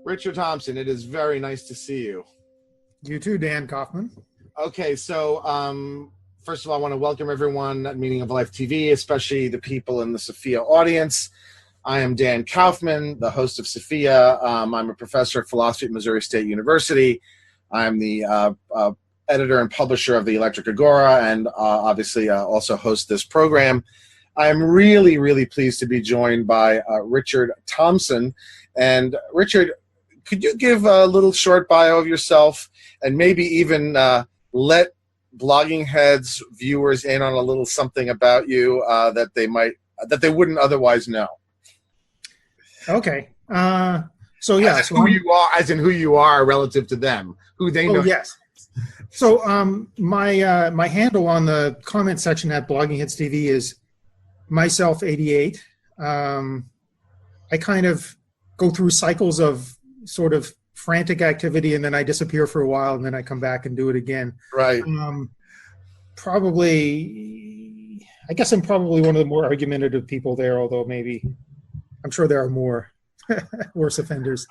Richard Thompson, it is very nice to see you. You too, Dan Kaufman. Okay, so first of all, I want to welcome everyone at Meaning of Life TV, especially the people in the Sophia audience. I am Dan Kaufman, the host of Sophia. I'm a professor of philosophy at Missouri State University. I'm the editor and publisher of the Electric Agora, and obviously also host this program. I'm really, really pleased to be joined by Richard Thompson. And Richard, could you give a little short bio of yourself and maybe even let Blogging Heads viewers in on a little something about you that they wouldn't otherwise know? Okay. So yeah, as in who you are relative to them, who they know. Oh, yes. So my handle on the comment section at Blogging Heads TV is myself88. I kind of go through cycles of sort of frantic activity, and then I disappear for a while, and then I come back and do it again. Right. I guess I'm probably one of the more argumentative people there, although maybe I'm sure there are more worse offenders.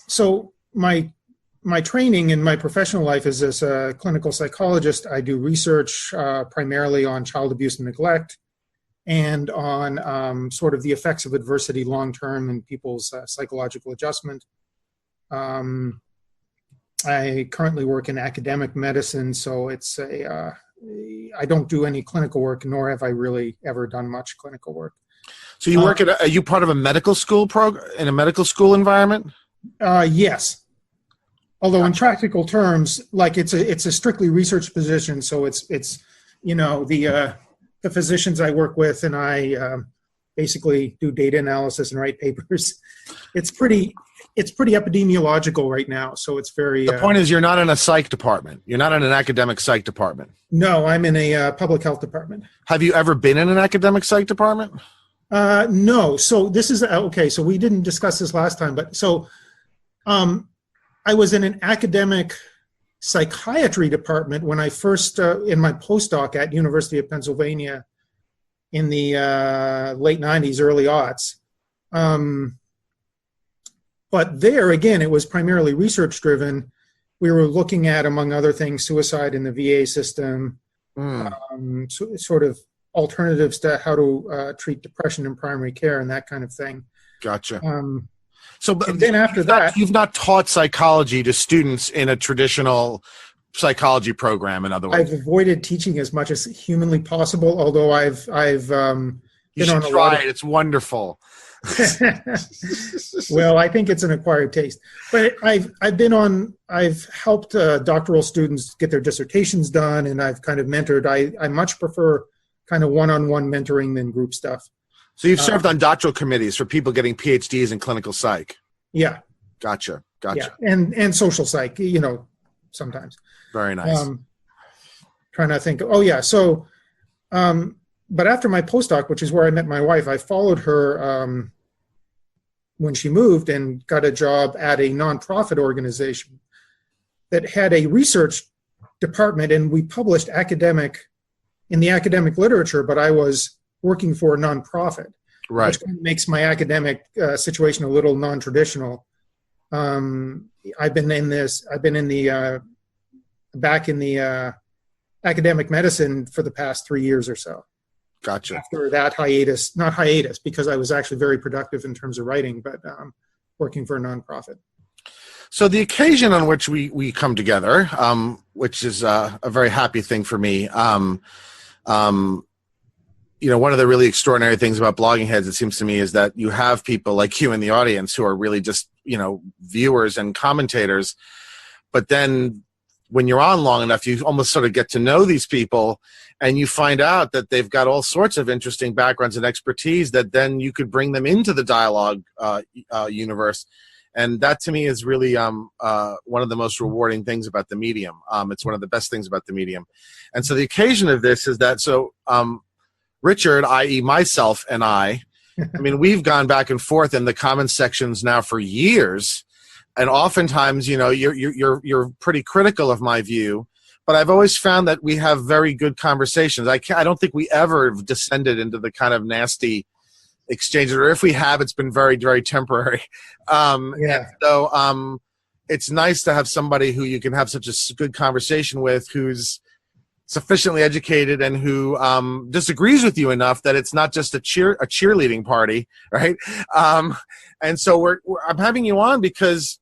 So my training in my professional life is as a clinical psychologist. I do research primarily on child abuse and neglect, and on sort of the effects of adversity long-term in people's psychological adjustment. I currently work in academic medicine, so it's I don't do any clinical work, nor have I really ever done much clinical work. So you work are you part of a medical school in a medical school environment? Yes. Although in practical terms, like it's a strictly research position, so it's the physicians I work with and I basically do data analysis and write papers. It's pretty epidemiological right now, so it's very... The point is you're not in a psych department. You're not in an academic psych department. No, I'm in a public health department. Have you ever been in an academic psych department? No. So this is... Okay, so we didn't discuss this last time, but so I was in an academic psychiatry department when I first, in my postdoc at University of Pennsylvania in the late 90s, early aughts. But there, again, it was primarily research-driven. We were looking at, among other things, suicide in the VA system, sort of alternatives to how to treat depression in primary care and that kind of thing. Gotcha. And then after that... You've not taught psychology to students in a traditional psychology program, in other words. I've avoided teaching as much as humanly possible, although I've been on a lot of... It's wonderful. Well, I think it's an acquired taste. But I've helped doctoral students get their dissertations done, and I've kind of mentored. I much prefer kind of one-on-one mentoring than group stuff. So you've served on doctoral committees for people getting PhDs in clinical psych. Yeah. Gotcha. Yeah. And social psych, sometimes. Very nice. Trying to think. Oh, yeah. So, but after my postdoc, which is where I met my wife, I followed her when she moved and got a job at a nonprofit organization that had a research department, and we published in the academic literature, but I was working for a nonprofit, right? Which kind of makes my academic situation a little non-traditional. I've been back in the academic medicine for the past 3 years or so. Gotcha. After that not hiatus, because I was actually very productive in terms of writing, but working for a nonprofit. So the occasion on which we come together, which is a very happy thing for me, one of the really extraordinary things about Blogging Heads, it seems to me, is that you have people like you in the audience who are really just, viewers and commentators. But then when you're on long enough, you almost sort of get to know these people, and you find out that they've got all sorts of interesting backgrounds and expertise that then you could bring them into the dialogue universe. And that, to me, is really one of the most rewarding things about the medium. It's one of the best things about the medium. And so the occasion of this is that, Richard, i.e. myself and I mean, we've gone back and forth in the comments sections now for years. And oftentimes, you're pretty critical of my view, but I've always found that we have very good conversations. I don't think we ever descended into the kind of nasty, exchanged, or if we have, it's been very, very temporary. Yeah. And so it's nice to have somebody who you can have such a good conversation with, who's sufficiently educated and who disagrees with you enough that it's not just a cheerleading party, right? And so I'm having you on because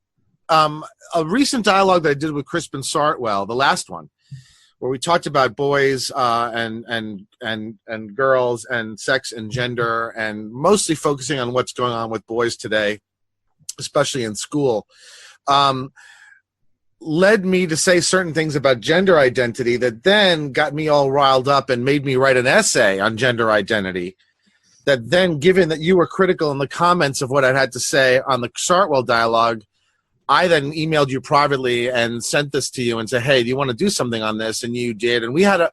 a recent dialogue that I did with Crispin Sartwell, the last one, where we talked about boys and girls and sex and gender, and mostly focusing on what's going on with boys today, especially in school, led me to say certain things about gender identity that then got me all riled up and made me write an essay on gender identity. That then, given that you were critical in the comments of what I had to say on the Sartwell dialogue, I then emailed you privately and sent this to you and said, hey, do you want to do something on this? And you did. And the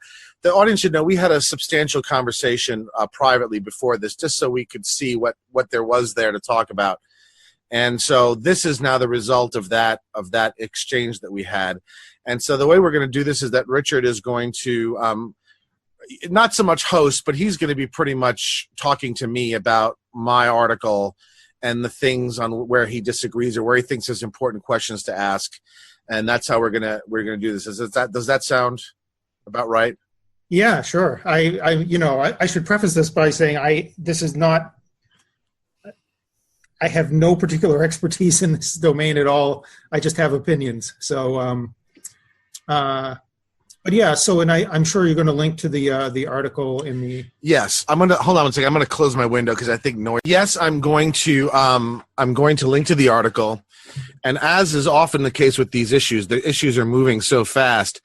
audience should know we had a substantial conversation privately before this, just so we could see what there was there to talk about. And so this is now the result of that exchange that we had. And so the way we're going to do this is that Richard is going to not so much host, but he's going to be pretty much talking to me about my article and the things on where he disagrees or where he thinks there's important questions to ask. And that's how we're gonna do this. Does that sound about right? Yeah, sure. I should preface this by saying I have no particular expertise in this domain at all. I just have opinions. So, but yeah. So, and I'm sure you're going to link to the article in the. Yes, I'm gonna hold on one second. I'm gonna close my window because I think noise. Yes, I'm going to link to the article, and as is often the case with these issues, the issues are moving so fast.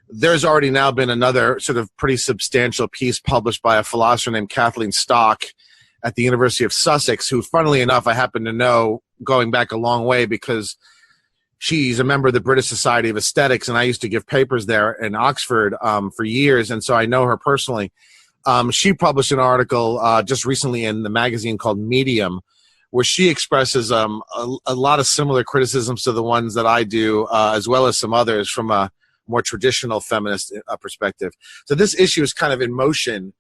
There's already now been another sort of pretty substantial piece published by a philosopher named Kathleen Stock at the University of Sussex, who, funnily enough, I happen to know going back a long way because she's a member of the British Society of Aesthetics, and I used to give papers there in Oxford for years, and so I know her personally. She published an article just recently in the magazine called Medium, where she expresses a lot of similar criticisms to the ones that I do, as well as some others from a more traditional feminist perspective. So this issue is kind of in motion.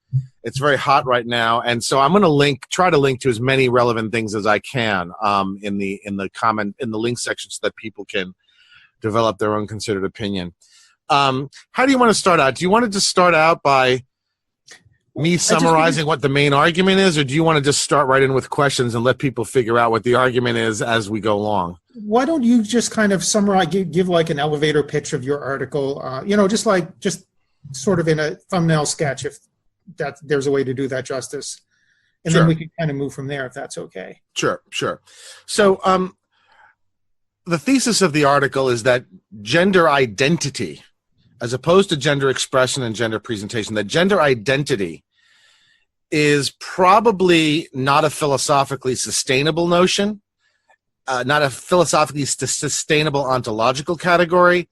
It's very hot right now, and so I'm going to try to link to as many relevant things as I can in the link section, so that people can develop their own considered opinion. How do you want to start out? Do you want to just start out by me summarizing what the main argument is, or do you want to just start right in with questions and let people figure out what the argument is as we go along? Why don't you just kind of summarize, give like an elevator pitch of your article, just sort of in a thumbnail sketch, if there's a way to do that justice. And Sure. Then we can kind of move from there, if that's okay. Sure. So the thesis of the article is that gender identity, as opposed to gender expression and gender presentation, that gender identity is probably not a philosophically sustainable notion, not a philosophically sustainable ontological category,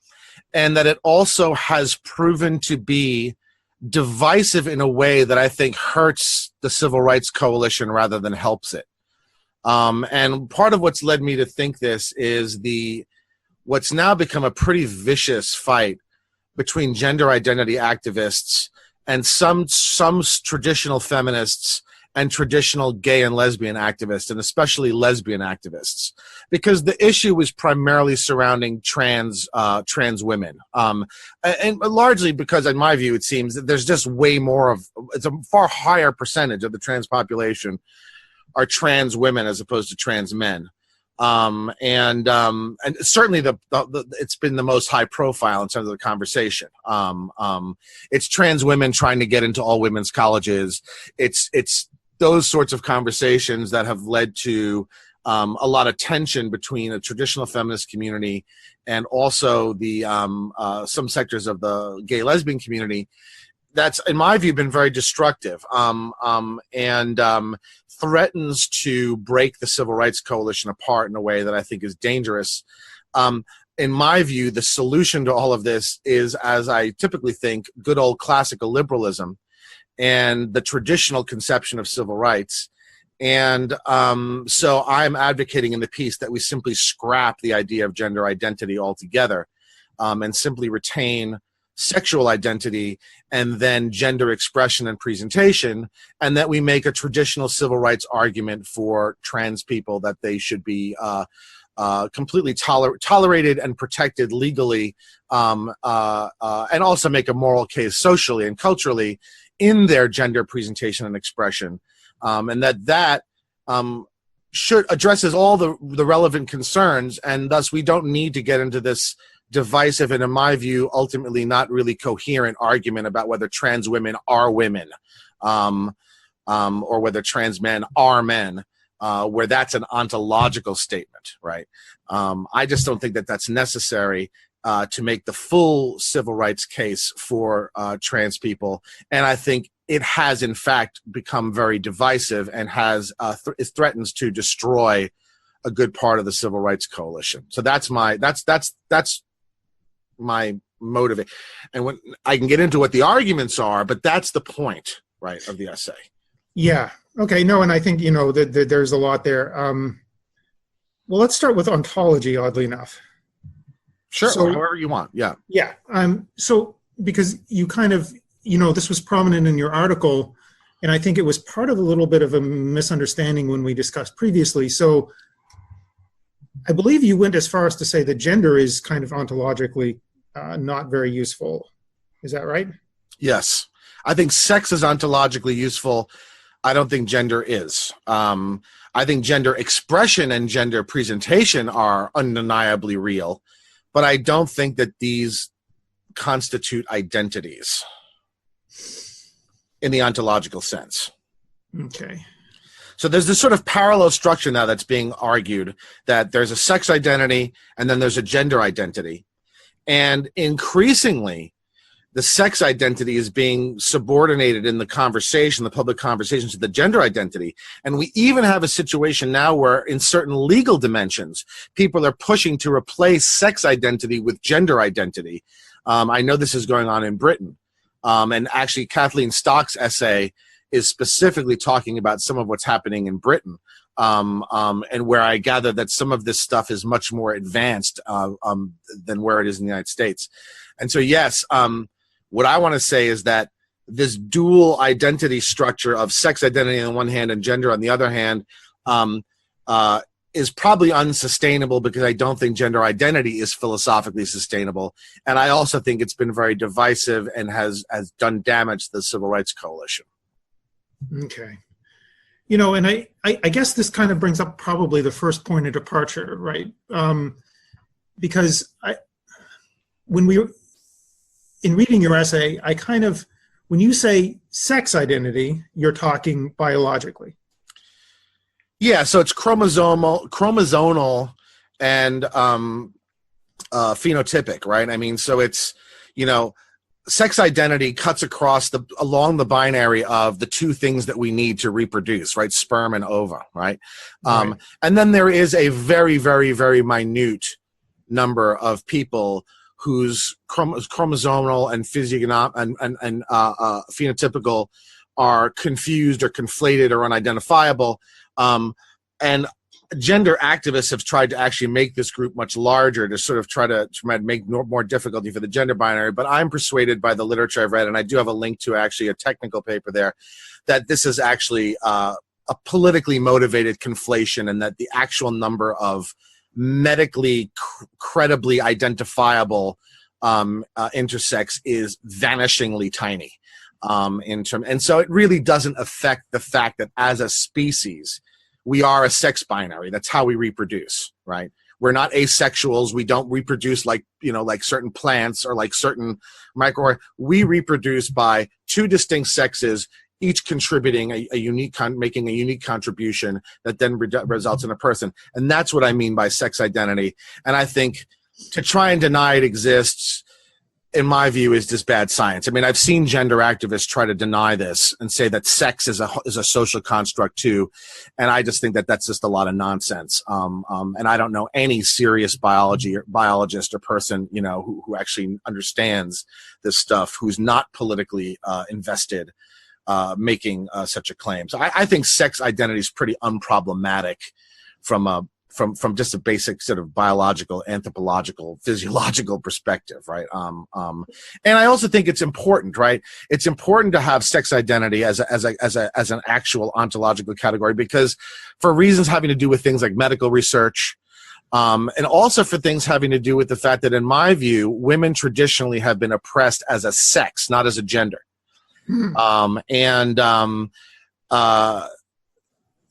and that it also has proven to be divisive in a way that I think hurts the civil rights coalition rather than helps it. And part of what's led me to think this is what's now become a pretty vicious fight between gender identity activists and some traditional feminists and traditional gay and lesbian activists, and especially lesbian activists, because the issue is primarily surrounding trans women, and largely because, in my view, it seems that there's just it's a far higher percentage of the trans population are trans women as opposed to trans men. And certainly it's been the most high profile in terms of the conversation. It's trans women trying to get into all women's colleges. It's those sorts of conversations that have led to a lot of tension between a traditional feminist community and also the some sectors of the gay lesbian community. That's, in my view, been very destructive and threatens to break the civil rights coalition apart in a way that I think is dangerous. In my view, the solution to all of this is, as I typically think, good old classical liberalism and the traditional conception of civil rights. And so I'm advocating in the piece that we simply scrap the idea of gender identity altogether and simply retain sexual identity and then gender expression and presentation, and that we make a traditional civil rights argument for trans people that they should be completely tolerated and protected legally, and also make a moral case socially and culturally in their gender presentation and expression, and that should addresses all the relevant concerns, and thus we don't need to get into this divisive and, in my view, ultimately not really coherent argument about whether trans women are women, or whether trans men are men. Where that's an ontological statement, right? I just don't think that that's necessary to make the full civil rights case for trans people, and I think it has, in fact, become very divisive and has it threatens to destroy a good part of the civil rights coalition. So that's my motive, and when I can get into what the arguments are, but that's the point, right, of the essay. Yeah. Okay. No, and I think, that there's a lot there. Well, let's start with ontology, oddly enough. Sure. So, however you want. Yeah. Yeah. So because you kind of, this was prominent in your article, and I think it was part of a little bit of a misunderstanding when we discussed previously. So I believe you went as far as to say that gender is kind of ontologically not very useful. Is that right? Yes. I think sex is ontologically useful. I don't think gender is. I think gender expression and gender presentation are undeniably real, but I don't think that these constitute identities in the ontological sense. Okay. So there's this sort of parallel structure now that's being argued, that there's a sex identity and then there's a gender identity. And increasingly, the sex identity is being subordinated in the conversation, the public conversation, to the gender identity. And we even have a situation now where in certain legal dimensions, people are pushing to replace sex identity with gender identity. I know this is going on in Britain. And actually, Kathleen Stock's essay is specifically talking about some of what's happening in Britain, and where I gather that some of this stuff is much more advanced than where it is in the United States. And so, yes, what I want to say is that this dual identity structure of sex identity on the one hand and gender on the other hand is probably unsustainable, because I don't think gender identity is philosophically sustainable. And I also think it's been very divisive and has done damage to the Civil Rights Coalition. Okay. And I guess this kind of brings up probably the first point of departure, right? Because in reading your essay, when you say sex identity, you're talking biologically. Yeah, so it's chromosomal and phenotypic, right? I mean, so it's, sex identity cuts along the binary of the two things that we need to reproduce, right? Sperm and ova, right? Right. And then there is a very, very, very minute number of people whose chromosomal and phenotypical are confused or conflated or unidentifiable. And gender activists have tried to actually make this group much larger to sort of try to make more difficulty for the gender binary. But I'm persuaded by the literature I've read, and I do have a link to actually a technical paper there, that this is actually a politically motivated conflation, and that the actual number of medically credibly identifiable intersex is vanishingly tiny and so it really doesn't affect the fact that as a species we are a sex binary. That's how we reproduce, right? We're not asexuals. We don't reproduce like certain plants or like certain we reproduce by two distinct sexes, each contributing making a unique contribution that then results in a person. And that's what I mean by sex identity. And I think to try and deny it exists, in my view, is just bad science. I mean, I've seen gender activists try to deny this and say that sex is a social construct too. And I just think that that's just a lot of nonsense. And I don't know any serious biologist or person, who actually understands this stuff, who's not politically invested making such a claim. So I think sex identity is pretty unproblematic from a from just a basic sort of biological, anthropological, physiological perspective, right? And I also think it's important, right? It's important to have sex identity as an actual ontological category, because for reasons having to do with things like medical research, and also for things having to do with the fact that, in my view, women traditionally have been oppressed as a sex, not as a gender.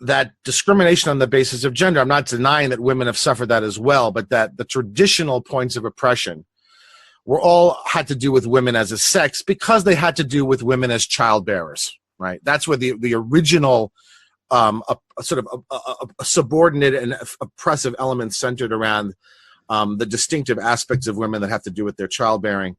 That discrimination on the basis of gender, I'm not denying that women have suffered that as well, but that the traditional points of oppression were all had to do with women as a sex, because they had to do with women as childbearers, right? That's where the original sort of a subordinate and oppressive element centered around the distinctive aspects of women that have to do with their childbearing.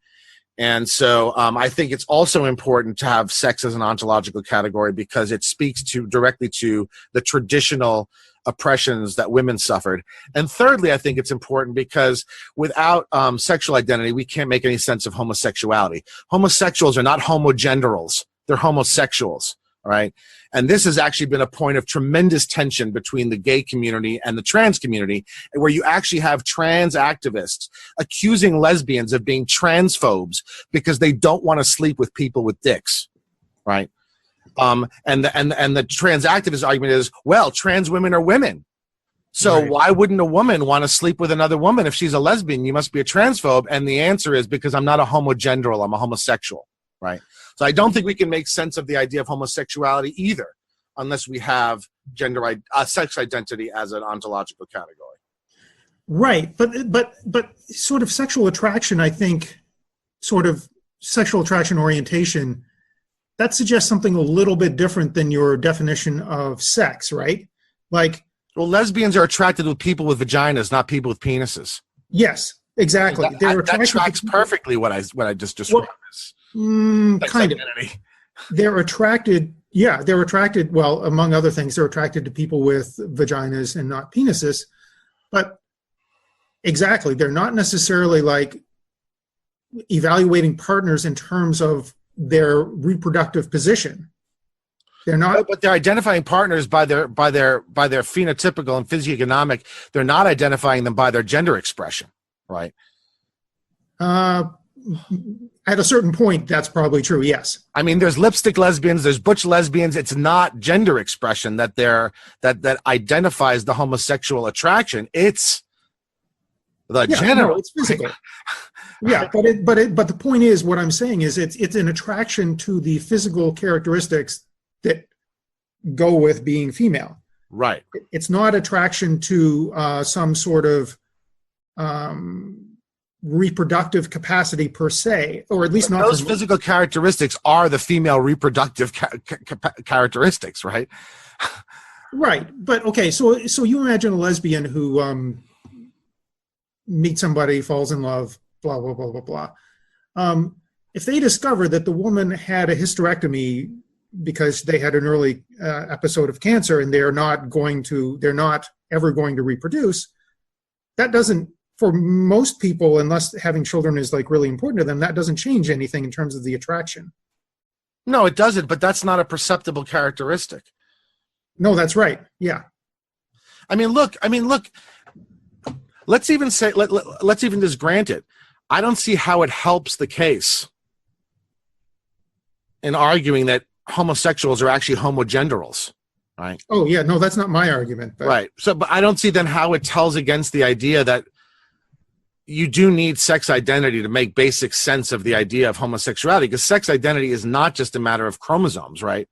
And so I think it's also important to have sex as an ontological category, because it speaks directly to the traditional oppressions that women suffered. And thirdly, I think it's important because without sexual identity, we can't make any sense of homosexuality. Homosexuals are not homogenderals. They're homosexuals, all right? And this has actually been a point of tremendous tension between the gay community and the trans community, where you actually have trans activists accusing lesbians of being transphobes because they don't want to sleep with people with dicks, right? And the trans activist argument is, well, trans women are women. So why wouldn't a woman want to sleep with another woman? If she's a lesbian, you must be a transphobe. And the answer is, because I'm not a homogenderal, I'm a homosexual, right? So I don't think we can make sense of the idea of homosexuality either, unless we have sex identity as an ontological category. Right, but sort of sexual attraction, I think, sort of sexual attraction orientation, that suggests something a little bit different than your definition of sex, right? Like, well, lesbians are attracted to people with vaginas, not people with penises. Yes, exactly. That tracks perfectly what I just described. Kind of. They're attracted, well, among other things, they're attracted to people with vaginas and not penises. But exactly, they're not necessarily like evaluating partners in terms of their reproductive position. They're not, but they're identifying partners by their phenotypical and physiognomic. They're not identifying them by their gender expression, right? At a certain point, that's probably true, yes. I mean, there's lipstick lesbians, there's butch lesbians. It's not gender expression that identifies the homosexual attraction. It's the general. No, it's physical. Yeah, but the point is, what I'm saying is, it's an attraction to the physical characteristics that go with being female. Right. It's not attraction to some sort of reproductive capacity per se, or at least not. Those physical characteristics are the female reproductive characteristics, right? Right, but okay, so you imagine a lesbian who meets somebody, falls in love, blah blah blah blah blah. If they discover that the woman had a hysterectomy because they had an early episode of cancer and they're not ever going to reproduce, that doesn't, for most people, unless having children is like really important to them, that doesn't change anything in terms of the attraction. No, it doesn't, but that's not a perceptible characteristic. No, that's right. Yeah. I mean, look, let's even just grant it. I don't see how it helps the case in arguing that homosexuals are actually homogenderals, right? Oh, yeah. No, that's not my argument. But. Right. So, but I don't see then how it tells against the idea that you do need sex identity to make basic sense of the idea of homosexuality, because sex identity is not just a matter of chromosomes, right?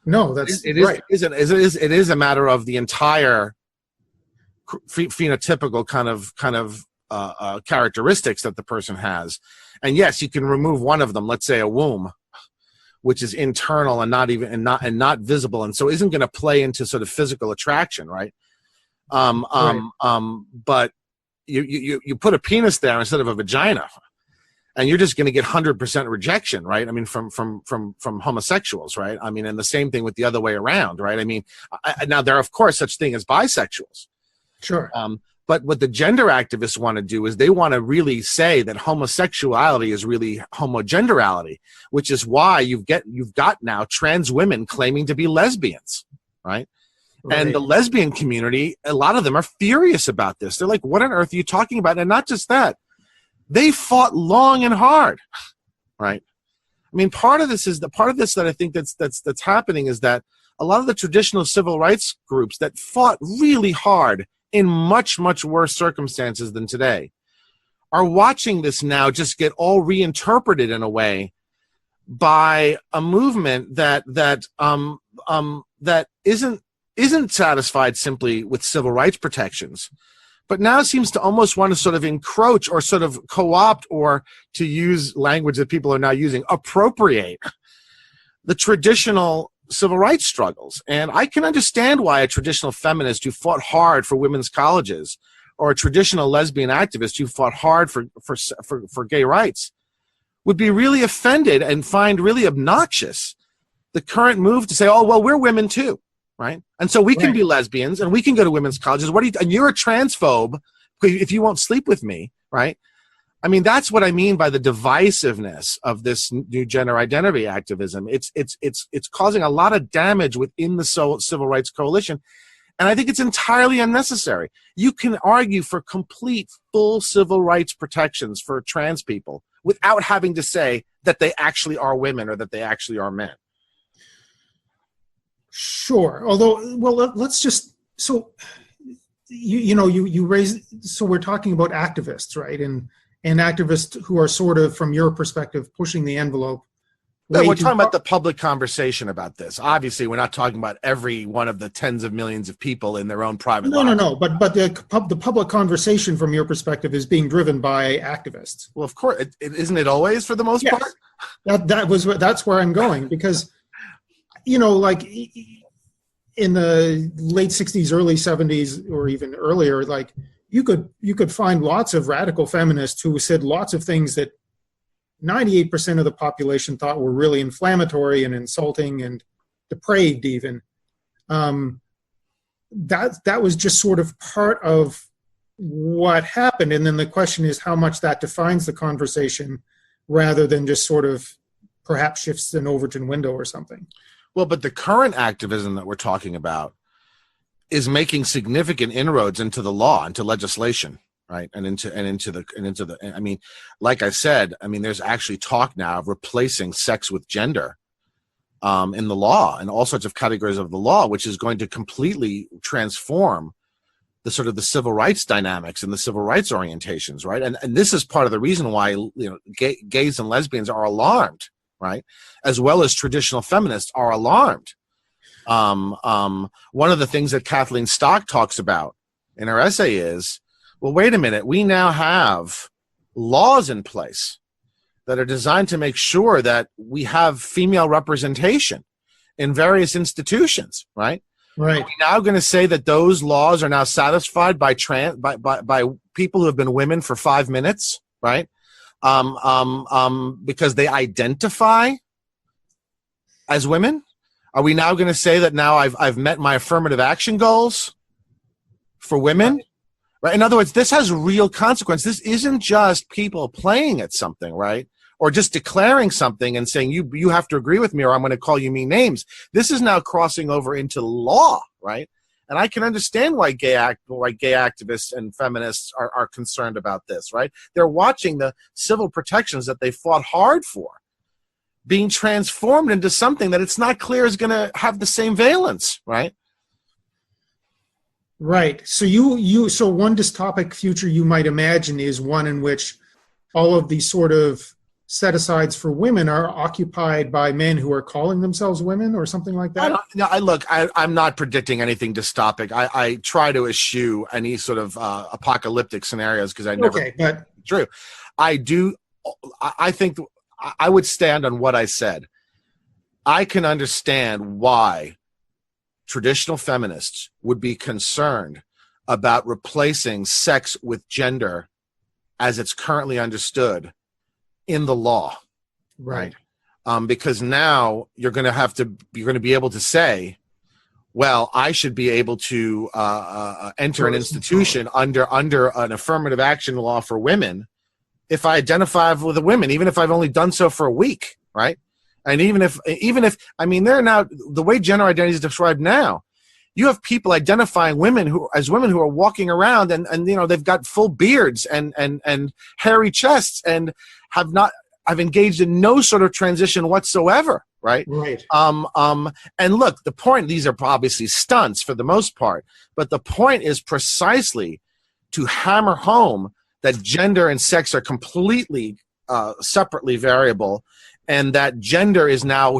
No, that's right. It is a matter of the entire phenotypical kind of characteristics that the person has. And yes, you can remove one of them, let's say a womb, which is internal and not visible, and so isn't going to play into sort of physical attraction, right? But you put a penis there instead of a vagina, and you're just going to get 100% rejection, right? I mean, from homosexuals, right? I mean, and the same thing with the other way around, right? I mean, now there are of course such thing as bisexuals, sure. But what the gender activists want to do is they want to really say that homosexuality is really homogenderality, which is why you've got now trans women claiming to be lesbians, right? And the lesbian community, a lot of them are furious about this. They're like, what on earth are you talking about? And not just that, they fought long and hard, right? I mean, part of this that I think that's happening is that a lot of the traditional civil rights groups that fought really hard in much, much worse circumstances than today are watching this now just get all reinterpreted in a way by a movement that isn't satisfied simply with civil rights protections, but now seems to almost want to sort of encroach or sort of co-opt, or to use language that people are now using, appropriate the traditional civil rights struggles. And I can understand why a traditional feminist who fought hard for women's colleges, or a traditional lesbian activist who fought hard for gay rights, would be really offended and find really obnoxious the current move to say, oh, well, we're women too, right? And so we can be lesbians and we can go to women's colleges. And you're a transphobe if you won't sleep with me, right? I mean, that's what I mean by the divisiveness of this new gender identity activism. It's causing a lot of damage within the civil rights coalition. And I think it's entirely unnecessary. You can argue for complete, full civil rights protections for trans people without having to say that they actually are women or that they actually are men. Sure. Although, well, let's just, so, you raised, so we're talking about activists, right? And activists who are sort of, from your perspective, pushing the envelope. No, we're talking about the public conversation about this. Obviously, we're not talking about every one of the tens of millions of people in their own private lives. No. But the public conversation, from your perspective, is being driven by activists. Well, of course, isn't it always for the most part? That's where I'm going, because, like in the late '60s, early '70s, or even earlier, like you could find lots of radical feminists who said lots of things that 98% of the population thought were really inflammatory and insulting and depraved even. That was just sort of part of what happened. And then the question is how much that defines the conversation rather than just sort of perhaps shifts an Overton window or something. Well, but the current activism that we're talking about is making significant inroads into the law, into legislation. Right. And into the, I mean, like I said, I mean, there's actually talk now of replacing sex with gender in the law and all sorts of categories of the law, which is going to completely transform the sort of the civil rights dynamics and the civil rights orientations. Right. And this is part of the reason why, gays and lesbians are alarmed, right, as well as traditional feminists are alarmed. One of the things that Kathleen Stock talks about in her essay is, well, wait a minute, we now have laws in place that are designed to make sure that we have female representation in various institutions, right? Right. Are we now going to say that those laws are now satisfied by people who have been women for 5 minutes, right? Because they identify as women? Are we now going to say that now I've met my affirmative action goals for women? Right. Right. In other words, this has real consequence. This isn't just people playing at something, right? Or just declaring something and saying, you have to agree with me or I'm going to call you mean names. This is now crossing over into law, right? And I can understand why gay activists and feminists are concerned about this, right? They're watching the civil protections that they fought hard for being transformed into something that it's not clear is going to have the same valence, right? Right. So so one dystopic future you might imagine is one in which all of these sort of set-asides for women are occupied by men who are calling themselves women or something like that? I'm not predicting anything dystopic. I try to eschew any sort of apocalyptic scenarios because I never... Okay, but... True. I think I would stand on what I said. I can understand why traditional feminists would be concerned about replacing sex with gender as it's currently understood in the law, right? Because now you're going to be able to say, well, I should be able to enter an institution under an affirmative action law for women if I identify with a woman, even if I've only done so for a week, right? And even if I mean, they're now, the way gender identity is described now, you have people identifying women who are walking around and they've got full beards and hairy chests and have engaged in no sort of transition whatsoever, right? Right. And look, the point, these are obviously stunts for the most part, but the point is precisely to hammer home that gender and sex are completely separately variable, and that gender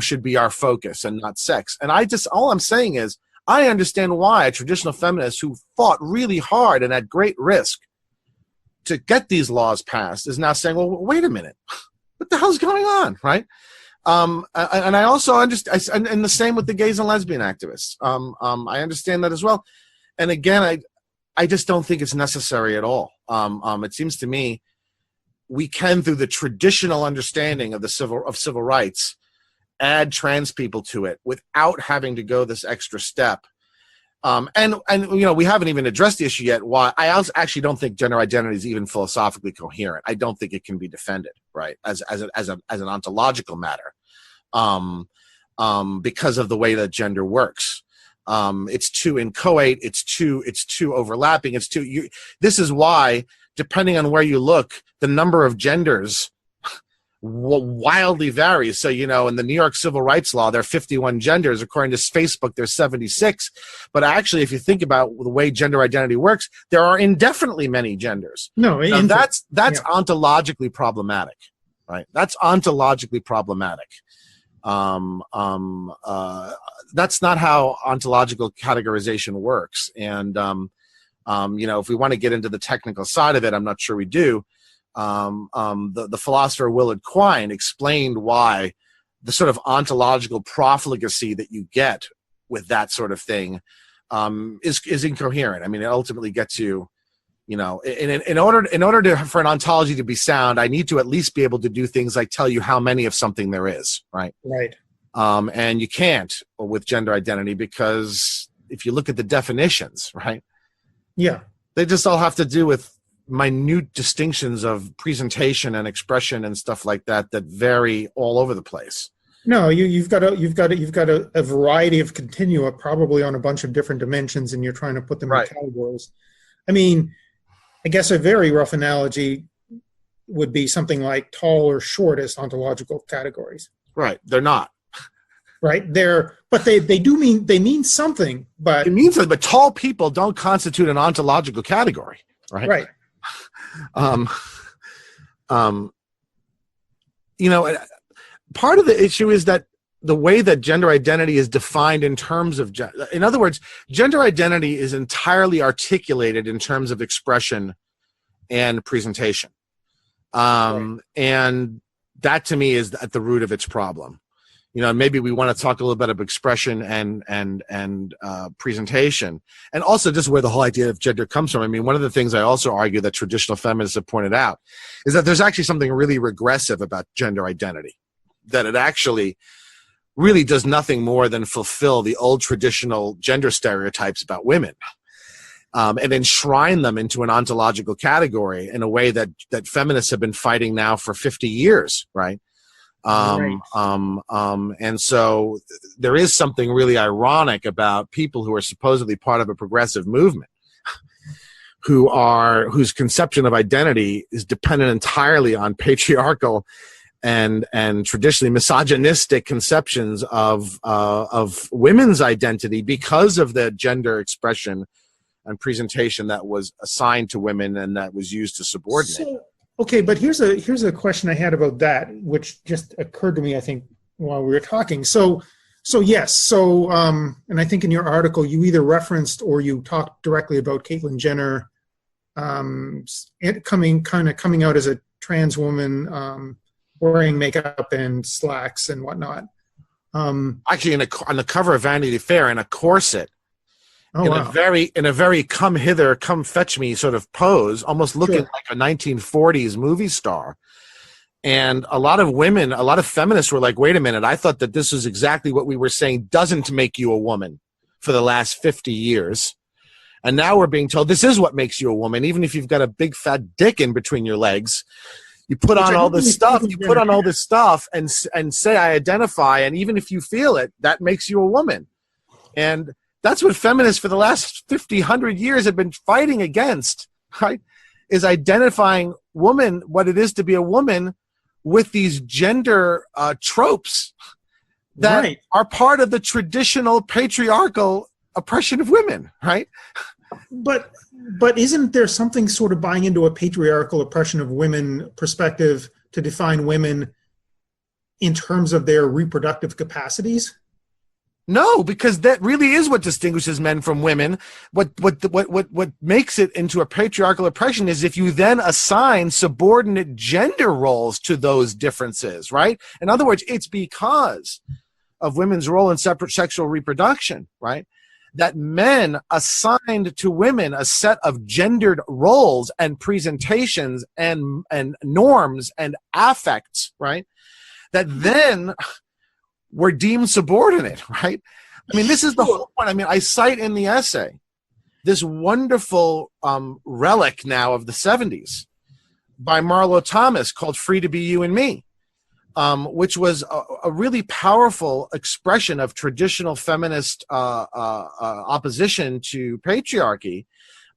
should be our focus and not sex. And all I'm saying is, I understand why a traditional feminist who fought really hard and at great risk to get these laws passed is now saying, well, wait a minute, what the hell's going on, right? And I also understand, and the same with the gays and lesbian activists. I understand that as well. And again, I just don't think it's necessary at all. It seems to me we can, through the traditional understanding of civil rights, add trans people to it without having to go this extra step. And we haven't even addressed the issue yet. Why I also actually don't think gender identity is even philosophically coherent. I don't think it can be defended, right, as an ontological matter, because of the way that gender works. It's too inchoate. It's too overlapping. This is why, depending on where you look, the number of genders wildly varies. So, in the New York civil rights law, there are 51 genders. According to Facebook, there's 76. But actually, if you think about the way gender identity works, there are indefinitely many genders. No, and that's ontologically problematic, right? That's ontologically problematic. That's not how ontological categorization works. And, if we want to get into the technical side of it, I'm not sure we do. The philosopher Willard Quine explained why the sort of ontological profligacy that you get with that sort of thing is incoherent. I mean, it ultimately gets you, in order for an ontology to be sound, I need to at least be able to do things like tell you how many of something there is, right? Right. And you can't with gender identity, because if you look at the definitions, right? Yeah. They just all have to do with minute distinctions of presentation and expression and stuff like that vary all over the place. No, you've got a variety of continua, probably on a bunch of different dimensions, and you're trying to put them in categories. I mean, I guess a very rough analogy would be something like tall or short as ontological categories. Right. They're not. Right. But they mean something. But it means something. But tall people don't constitute an ontological category. Right. Right. Part of the issue is that the way that gender identity is defined in terms of, in other words, gender identity is entirely articulated in terms of expression and presentation. And that to me is at the root of its problem. Maybe we want to talk a little bit about expression and presentation, and also just where the whole idea of gender comes from. I mean, one of the things I also argue that traditional feminists have pointed out is that there's actually something really regressive about gender identity, that it actually really does nothing more than fulfill the old traditional gender stereotypes about women, and enshrine them into an ontological category in a way that feminists have been fighting now for 50 years, right? And so there is something really ironic about people who are supposedly part of a progressive movement, whose conception of identity is dependent entirely on patriarchal and traditionally misogynistic conceptions of women's identity because of the gender expression and presentation that was assigned to women and that was used to subordinate. Okay, but here's a question I had about that, which just occurred to me, I think, while we were talking. So yes, and I think in your article you either referenced or you talked directly about Caitlyn Jenner coming out as a trans woman, wearing makeup and slacks and whatnot. Actually, on the cover of Vanity Fair in a corset. Oh, in a very come hither, come fetch me sort of pose, almost looking like a 1940s movie star. And a lot of feminists were like, wait a minute, I thought that this was exactly what we were saying doesn't make you a woman for the last 50 years. And now we're being told this is what makes you a woman, even if you've got a big fat dick in between your legs. You put on all this stuff, and say, I identify, and even if you feel it, that makes you a woman. And That's what feminists for the last 50, 100 years have been fighting against, right? Is identifying woman, what it is to be a woman, with these gender tropes that are part of the traditional patriarchal oppression of women, right? But isn't there something sort of buying into a patriarchal oppression of women perspective to define women in terms of their reproductive capacities? No, because that really is what distinguishes men from women. What makes it into a patriarchal oppression is if you then assign subordinate gender roles to those differences, right? In other words, it's because of women's role in separate sexual reproduction, right? That men assigned to women a set of gendered roles and presentations and norms and affects, right? That then were deemed subordinate, right? I mean, this is the whole point. I mean, I cite in the essay this wonderful relic now of the 70s by Marlo Thomas called Free to Be You and Me, which was a really powerful expression of traditional feminist opposition to patriarchy,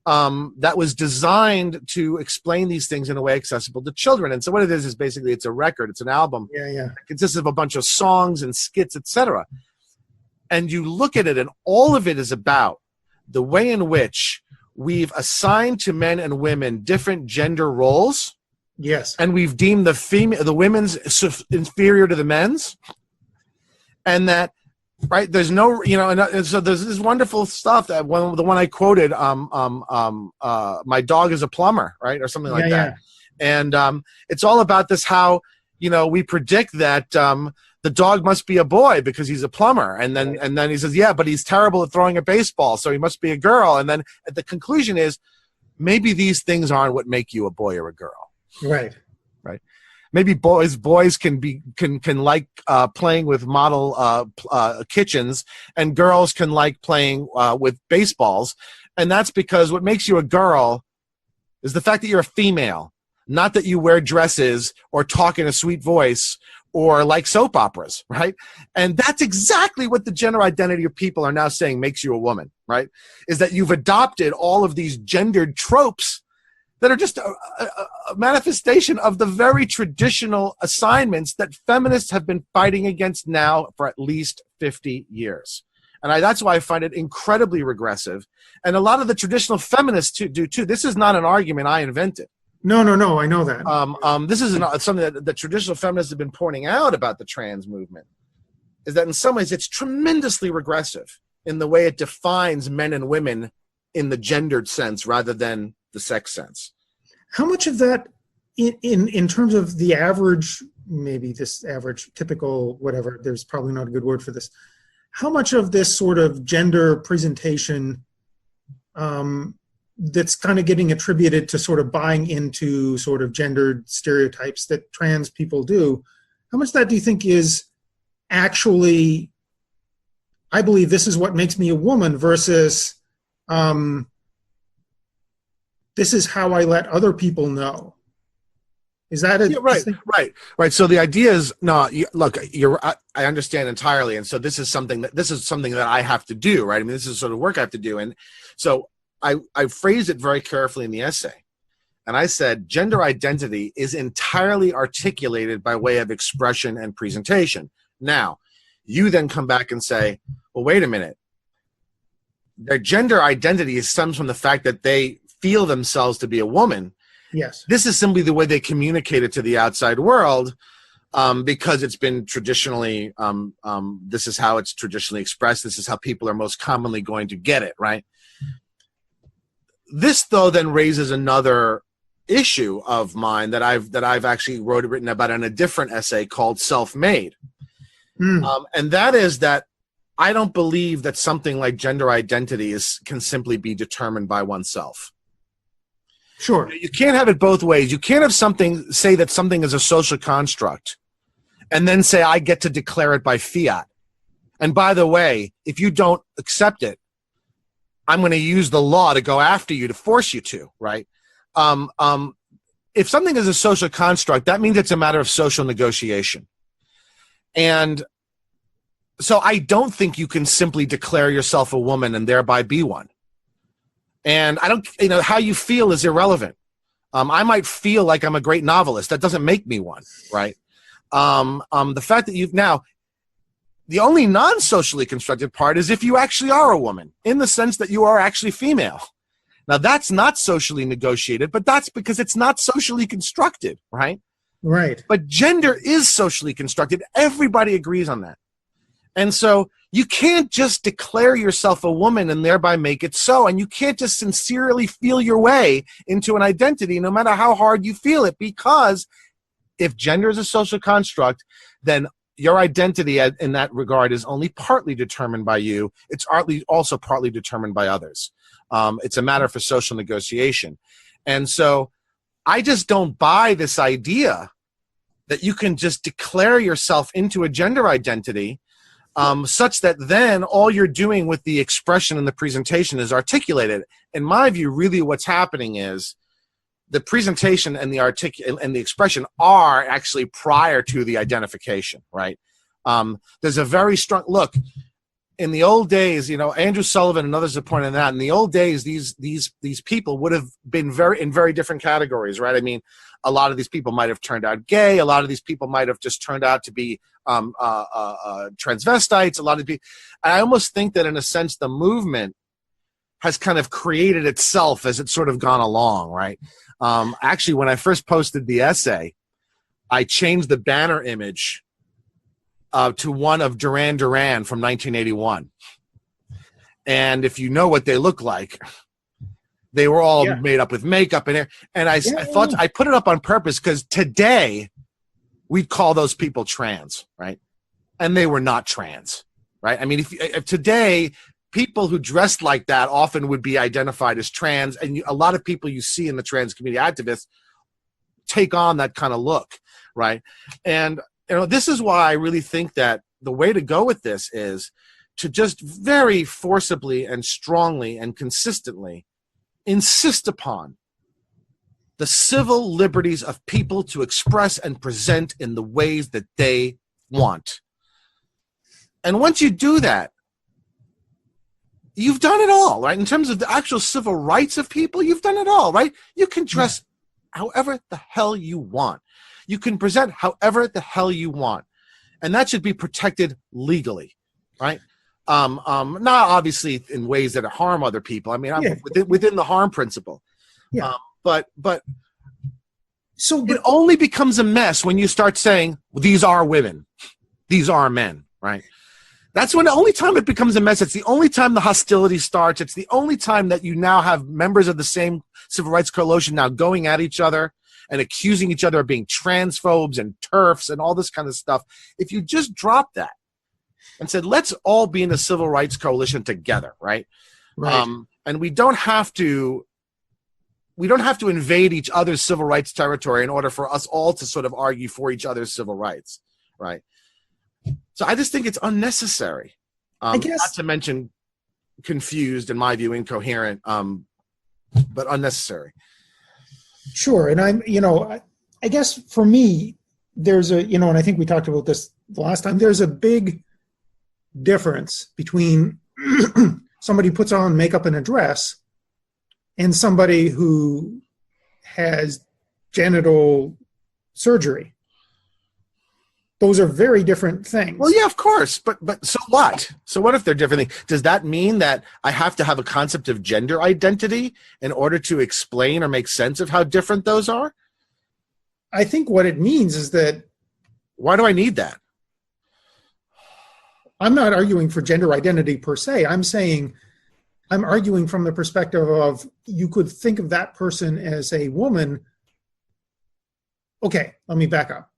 that was designed to explain these things in a way accessible to children. And so what it is basically it's a record, it's an album. It consists of a bunch of songs and skits, etc. And you look at it and all of it is about the way in which we've assigned to men and women different gender roles. Yes. And we've deemed the women's inferior to the men's. And that, right, there's no, and so there's this wonderful stuff that the one I quoted, my dog is a plumber, right, or something like that. And it's all about this, how, we predict that the dog must be a boy because he's a plumber, and then he says, yeah, but he's terrible at throwing a baseball, so he must be a girl. And then the conclusion is maybe these things aren't what make you a boy or a girl. Right. Maybe boys can like playing with model kitchens, and girls can like playing with baseballs, and that's because what makes you a girl is the fact that you're a female, not that you wear dresses or talk in a sweet voice or like soap operas, right? And that's exactly what the gender identity of people are now saying makes you a woman, right? Is that you've adopted all of these gendered tropes that are just a manifestation of the very traditional assignments that feminists have been fighting against now for at least 50 years. And that's why I find it incredibly regressive. And a lot of the traditional feminists do too. This is not an argument I invented. No, I know that. This is something that the traditional feminists have been pointing out about the trans movement, is that in some ways it's tremendously regressive in the way it defines men and women in the gendered sense rather than the sex sense. How much of that, in terms of the average, maybe this average, typical, whatever, there's probably not a good word for this, how much of this sort of gender presentation that's kind of getting attributed to sort of buying into sort of gendered stereotypes that trans people do, how much of that do you think is actually, I believe this is what makes me a woman, versus this is how I let other people know? Is that it? Yeah, right. So the idea is, look, I understand entirely, and so this is something that I have to do, right? I mean, this is sort of work I have to do, and so I phrased it very carefully in the essay, and I said gender identity is entirely articulated by way of expression and presentation. Now, you then come back and say, well, wait a minute. Their gender identity stems from the fact that they feel themselves to be a woman. Yes. This is simply the way they communicate it to the outside world, because it's been traditionally, this is how it's traditionally expressed. This is how people are most commonly going to get it, right? This, though, then raises another issue of mine that I've actually written about in a different essay called Self-Made. And that is that I don't believe that something like gender identity can simply be determined by oneself. Sure. You can't have it both ways. You can't have say that something is a social construct and then say, I get to declare it by fiat. And by the way, if you don't accept it, I'm going to use the law to go after you, to force you to, right? If something is a social construct, that means it's a matter of social negotiation. And So I don't think you can simply declare yourself a woman and thereby be one. And I don't, how you feel is irrelevant. I might feel like I'm a great novelist. That doesn't make me one, right? The fact that the only non-socially constructed part is if you actually are a woman, in the sense that you are actually female. Now, that's not socially negotiated, but that's because it's not socially constructed, right? Right. But gender is socially constructed. Everybody agrees on that. And so you can't just declare yourself a woman and thereby make it so. And you can't just sincerely feel your way into an identity, no matter how hard you feel it, because if gender is a social construct, then your identity in that regard is only partly determined by you. It's also partly determined by others. It's a matter for social negotiation. And so I just don't buy this idea that you can just declare yourself into a gender identity such that then all you're doing with the expression and the presentation is articulated. In my view, really what's happening is the presentation and the expression are actually prior to the identification, right? There's a very strong look. In the old days, Andrew Sullivan and others have pointed out, in the old days, these people would have been in very different categories, right? I mean, a lot of these people might have turned out gay. A lot of these people might have just turned out to be transvestites. A lot of people. I almost think that in a sense, the movement has kind of created itself as it's sort of gone along, right? Actually, when I first posted the essay, I changed the banner image to one of Duran Duran from 1981. And if you know what they look like, they were all made up with makeup and hair. And I thought I put it up on purpose because today we'd call those people trans, right? And they were not trans, right? I mean, if today people who dressed like that often would be identified as trans, and a lot of people you see in the trans community, activists, take on that kind of look, right? And this is why I really think that the way to go with this is to just very forcibly and strongly and consistently insist upon the civil liberties of people to express and present in the ways that they want. And once you do that, you've done it all, right? In terms of the actual civil rights of people, you've done it all, right? You can dress however the hell you want. You can present however the hell you want. And that should be protected legally, right? Not obviously in ways that harm other people. I mean, within the harm principle. Yeah. But it only becomes a mess when you start saying, well, these are women, these are men, right? That's when the only time it becomes a mess. It's the only time the hostility starts. It's the only time that you now have members of the same civil rights coalition now going at each other and accusing each other of being transphobes and TERFs and all this kind of stuff. If you just drop that and said, let's all be in a civil rights coalition together, right? And we don't have to invade each other's civil rights territory in order for us all to sort of argue for each other's civil rights, right? So I just think it's unnecessary. I guess, not to mention confused, in my view, incoherent, but unnecessary. Sure. And I guess for me, there's and I think we talked about this the last time, there's a big difference between somebody who puts on makeup and a dress and somebody who has genital surgery. Those are very different things. Well, yeah, of course. But so what? So what if they're different things? Does that mean that I have to have a concept of gender identity in order to explain or make sense of how different those are? I think what it means is that... Why do I need that? I'm not arguing for gender identity per se. I'm arguing from the perspective of you could think of that person as a woman. Okay, let me back up.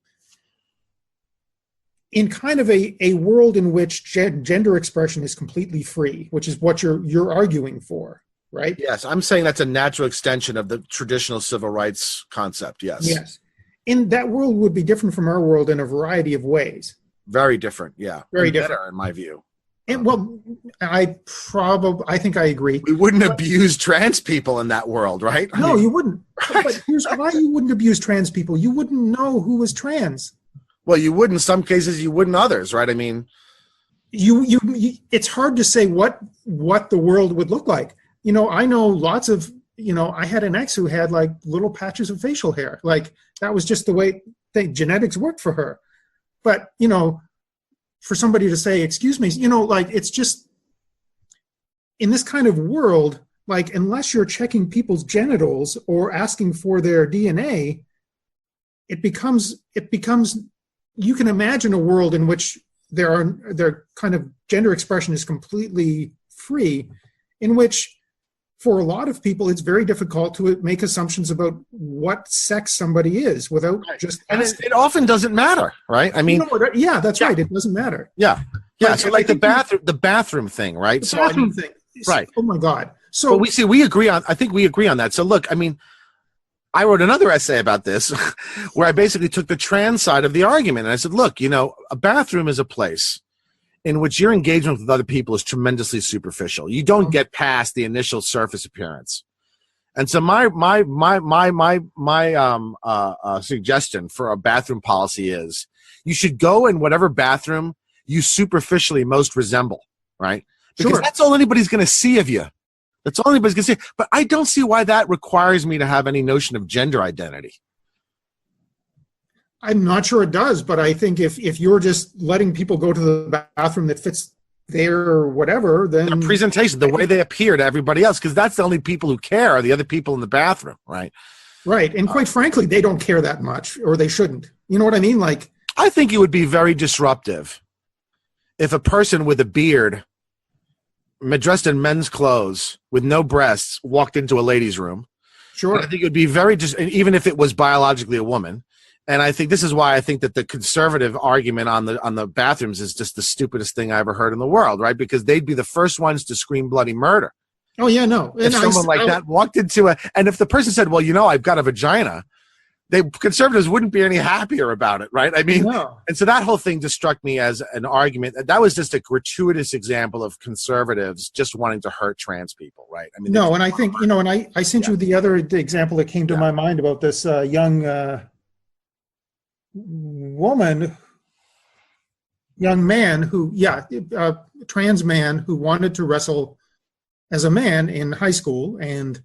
In kind of a world in which gender expression is completely free, which is what you're arguing for, right? Yes, I'm saying that's a natural extension of the traditional civil rights concept, yes. Yes. And that world would be different from our world in a variety of ways. Very different, yeah. Very different. Better, in my view. And I think I agree. We wouldn't abuse trans people in that world, right? No, you wouldn't. Right. But here's why you wouldn't abuse trans people. You wouldn't know who was trans. Well, you would in some cases, you would in others, right? I mean, it's hard to say what the world would look like. I know lots of, I had an ex who had like little patches of facial hair. Like that was just the way genetics worked for her. But, for somebody to say, excuse me, like it's just in this kind of world, like unless you're checking people's genitals or asking for their DNA, it becomes, you can imagine a world in which their kind of gender expression is completely free, in which for a lot of people it's very difficult to make assumptions about what sex somebody is without just asking. And it often doesn't matter, right? I mean, yeah, that's right. It doesn't matter. Yeah. So like the bathroom thing, right? The bathroom thing. Right. Oh my God. So we agree on. I think we agree on that. So look, I mean, I wrote another essay about this where I basically took the trans side of the argument. And I said, look, a bathroom is a place in which your engagement with other people is tremendously superficial. You don't get past the initial surface appearance. And so my suggestion for a bathroom policy is you should go in whatever bathroom you superficially most resemble, right? Because that's all anybody's going to see of you. That's all anybody's going to see. But I don't see why that requires me to have any notion of gender identity. I'm not sure it does, but I think if you're just letting people go to the bathroom that fits their whatever, then their presentation, the way they appear to everybody else, because that's the only people who care are the other people in the bathroom, right? Right. And quite frankly, they don't care that much, or they shouldn't. You know what I mean? Like, I think it would be very disruptive if a person with a beard dressed in men's clothes with no breasts walked into a ladies' room. Sure. And I think it would be very even if it was biologically a woman. And I think this is why I think that the conservative argument on the bathrooms is just the stupidest thing I ever heard in the world, right? Because they'd be the first ones to scream bloody murder. Oh yeah, no. If someone like that walked into and if the person said, well, I've got a vagina, conservatives wouldn't be any happier about it, right? I mean, no. And so that whole thing just struck me as an argument. That was just a gratuitous example of conservatives just wanting to hurt trans people, right? I mean, no, and I think, and I sent you the other example that came to my mind about this young man trans man who wanted to wrestle as a man in high school and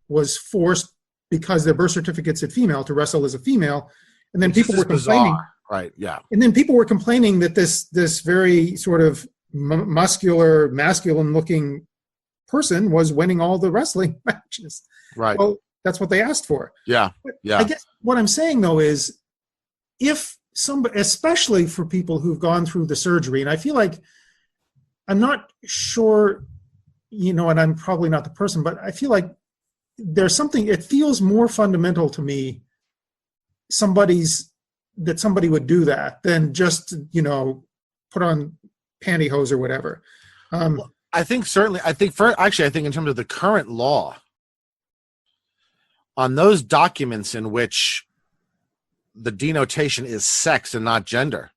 was forced because their birth certificate said female to wrestle as a female. And then people were complaining. Bizarre. Right, yeah. And then people were complaining that this very sort of masculine looking person was winning all the wrestling matches. Right. Well, that's what they asked for. Yeah, yeah. I guess what I'm saying, though, is if somebody, especially for people who've gone through the surgery, and I feel like I'm not sure, and I'm probably not the person, but I feel like there's something, it feels more fundamental to me somebody would do that than just, put on pantyhose or whatever. I think in terms of the current law, on those documents in which the denotation is sex and not gender,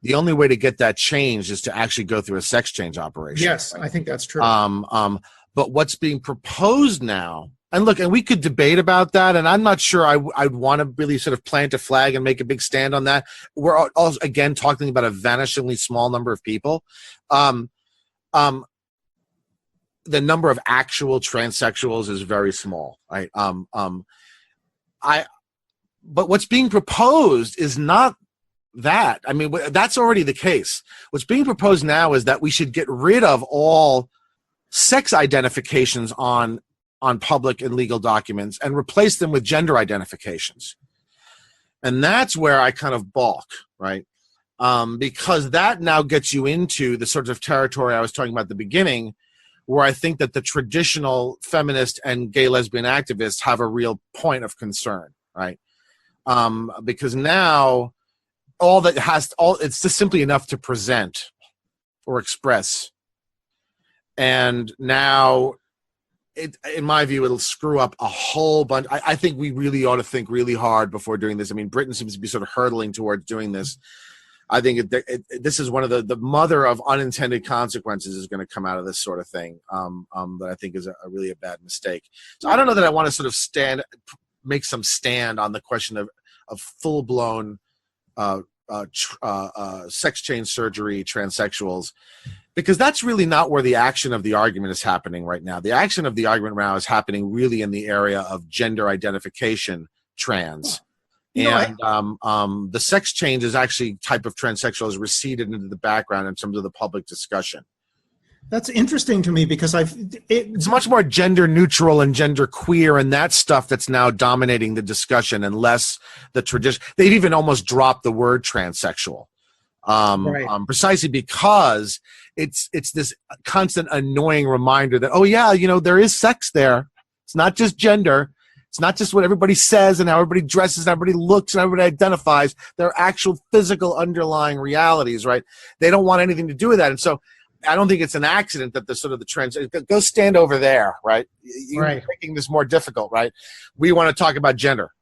the only way to get that changed is to actually go through a sex change operation. Yes, I think that's true. But what's being proposed now, and look, and we could debate about that, and I'm not sure I'd want to really sort of plant a flag and make a big stand on that. We're also, again, talking about a vanishingly small number of people. The number of actual transsexuals is very small, right? But what's being proposed is not that. I mean, that's already the case. What's being proposed now is that we should get rid of all sex identifications on public and legal documents and replace them with gender identifications. And that's where I kind of balk, right? Because that now gets you into the sort of territory I was talking about at the beginning, where I think that the traditional feminist and gay lesbian activists have a real point of concern, right? Because now it's just simply enough to present or express. And now, in my view, it'll screw up a whole bunch. I think we really ought to think really hard before doing this. I mean, Britain seems to be sort of hurtling towards doing this. I think this is one of the mother of unintended consequences is going to come out of this sort of thing that I think is really a bad mistake. So I don't know that I want to sort of make some stand on the question of full-blown sex change surgery, transsexuals, because that's really not where the action of the argument is happening right now. The action of the argument now is happening really in the area of gender identification, trans. And the sex change is actually type of transsexual has receded into the background in terms of the public discussion. That's interesting to me because it's much more gender neutral and gender queer and that stuff that's now dominating the discussion, and less the tradition. They've even almost dropped the word transsexual, precisely because it's this constant annoying reminder that, oh yeah, there is sex there. It's not just gender. It's not just what everybody says and how everybody dresses and everybody looks and everybody identifies. There are actual physical underlying realities, right? They don't want anything to do with that. And so I don't think it's an accident that the sort of the trends go stand over there, right? You're making this more difficult, right? We want to talk about gender.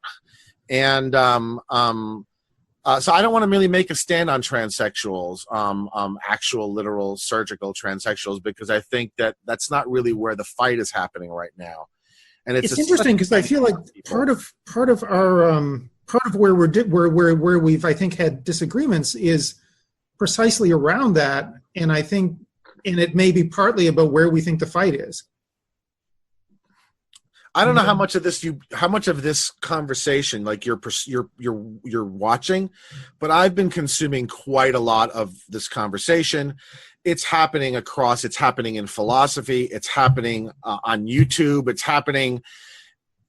And so I don't want to really make a stand on transsexuals, actual literal surgical transsexuals, because I think that that's not really where the fight is happening right now. And it's interesting because I feel like part of our part of where we've I think had disagreements is precisely around that, and I think, and it may be partly about where we think the fight is. I don't know how much of this conversation like you're watching, but I've been consuming quite a lot of this conversation. It's happening it's happening in philosophy, it's happening on YouTube, it's happening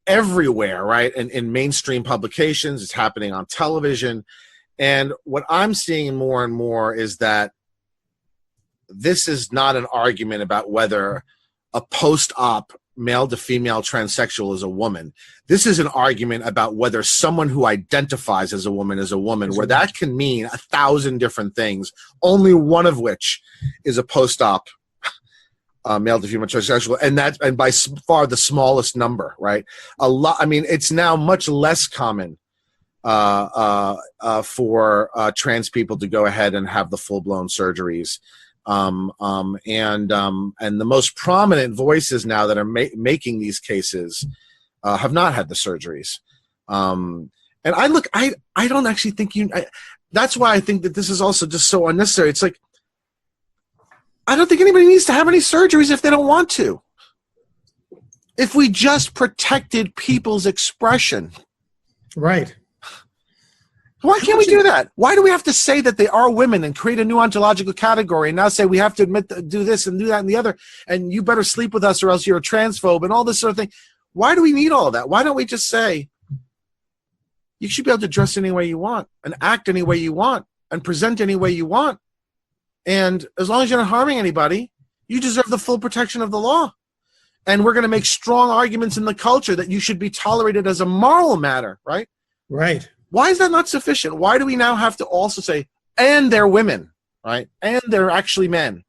everywhere, right? And in mainstream publications, it's happening on television. And what I'm seeing more and more is that this is not an argument about whether a post-op male to female transsexual is a woman. This is an argument about whether someone who identifies as a woman is a woman, where that can mean 1,000 different things, only one of which is a post-op male to female transsexual, and by far the smallest number, right? It's now much less common for trans people to go ahead and have the full-blown surgeries. And the most prominent voices now that are making these cases have not had the surgeries. And I don't actually think that's why I think that this is also just so unnecessary. It's like, I don't think anybody needs to have any surgeries if they don't want to. If we just protected people's expression. Right. Why can't we do that? Why do we have to say that they are women and create a new ontological category and now say we have to do this and do that and the other, and you better sleep with us or else you're a transphobe and all this sort of thing? Why do we need all of that? Why don't we just say you should be able to dress any way you want and act any way you want and present any way you want? And as long as you're not harming anybody, you deserve the full protection of the law. And we're going to make strong arguments in the culture that you should be tolerated as a moral matter, right? Right. Why is that not sufficient? Why do we now have to also say, and they're women, right? And they're actually men.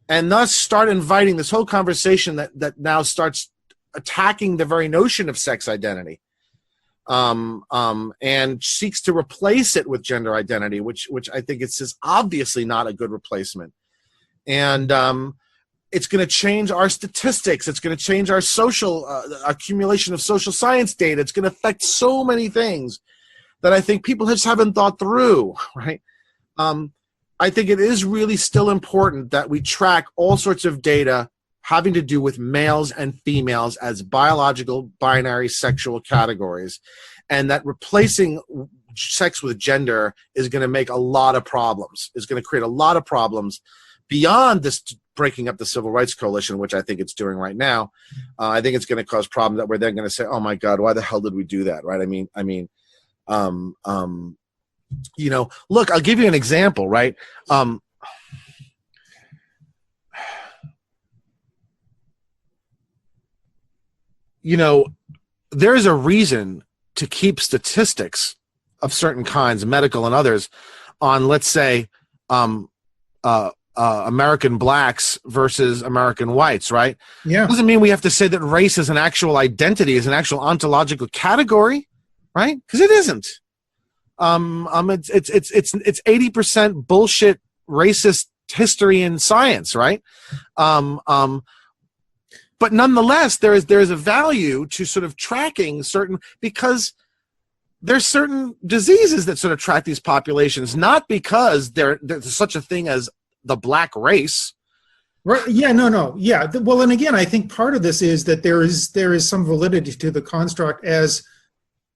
And thus start inviting this whole conversation that now starts attacking the very notion of sex identity, and seeks to replace it with gender identity, which I think it's just obviously not a good replacement. And it's going to change our statistics. It's going to change our social accumulation of social science data. It's going to affect so many things that I think people just haven't thought through, right? I think it is really still important that we track all sorts of data having to do with males and females as biological binary sexual categories, and that replacing sex with gender is going to make a lot of problems, is going to create a lot of problems beyond this breaking up the Civil Rights Coalition, which I think it's doing right now. I think it's going to cause problems that we're then going to say, oh my God, why the hell did we do that, right? Look, I'll give you an example, right? There's a reason to keep statistics of certain kinds, medical and others, on, let's say, American blacks versus American whites, right? Yeah. Doesn't mean we have to say that race is an actual identity, is an actual ontological category, right? Because it isn't. It's 80% bullshit, racist history and science, right? But nonetheless, there is a value to sort of tracking certain, because there's certain diseases that sort of track these populations, not because there's such a thing as the black race. Right. Yeah, no. Yeah. Well, and again, I think part of this is that there is some validity to the construct as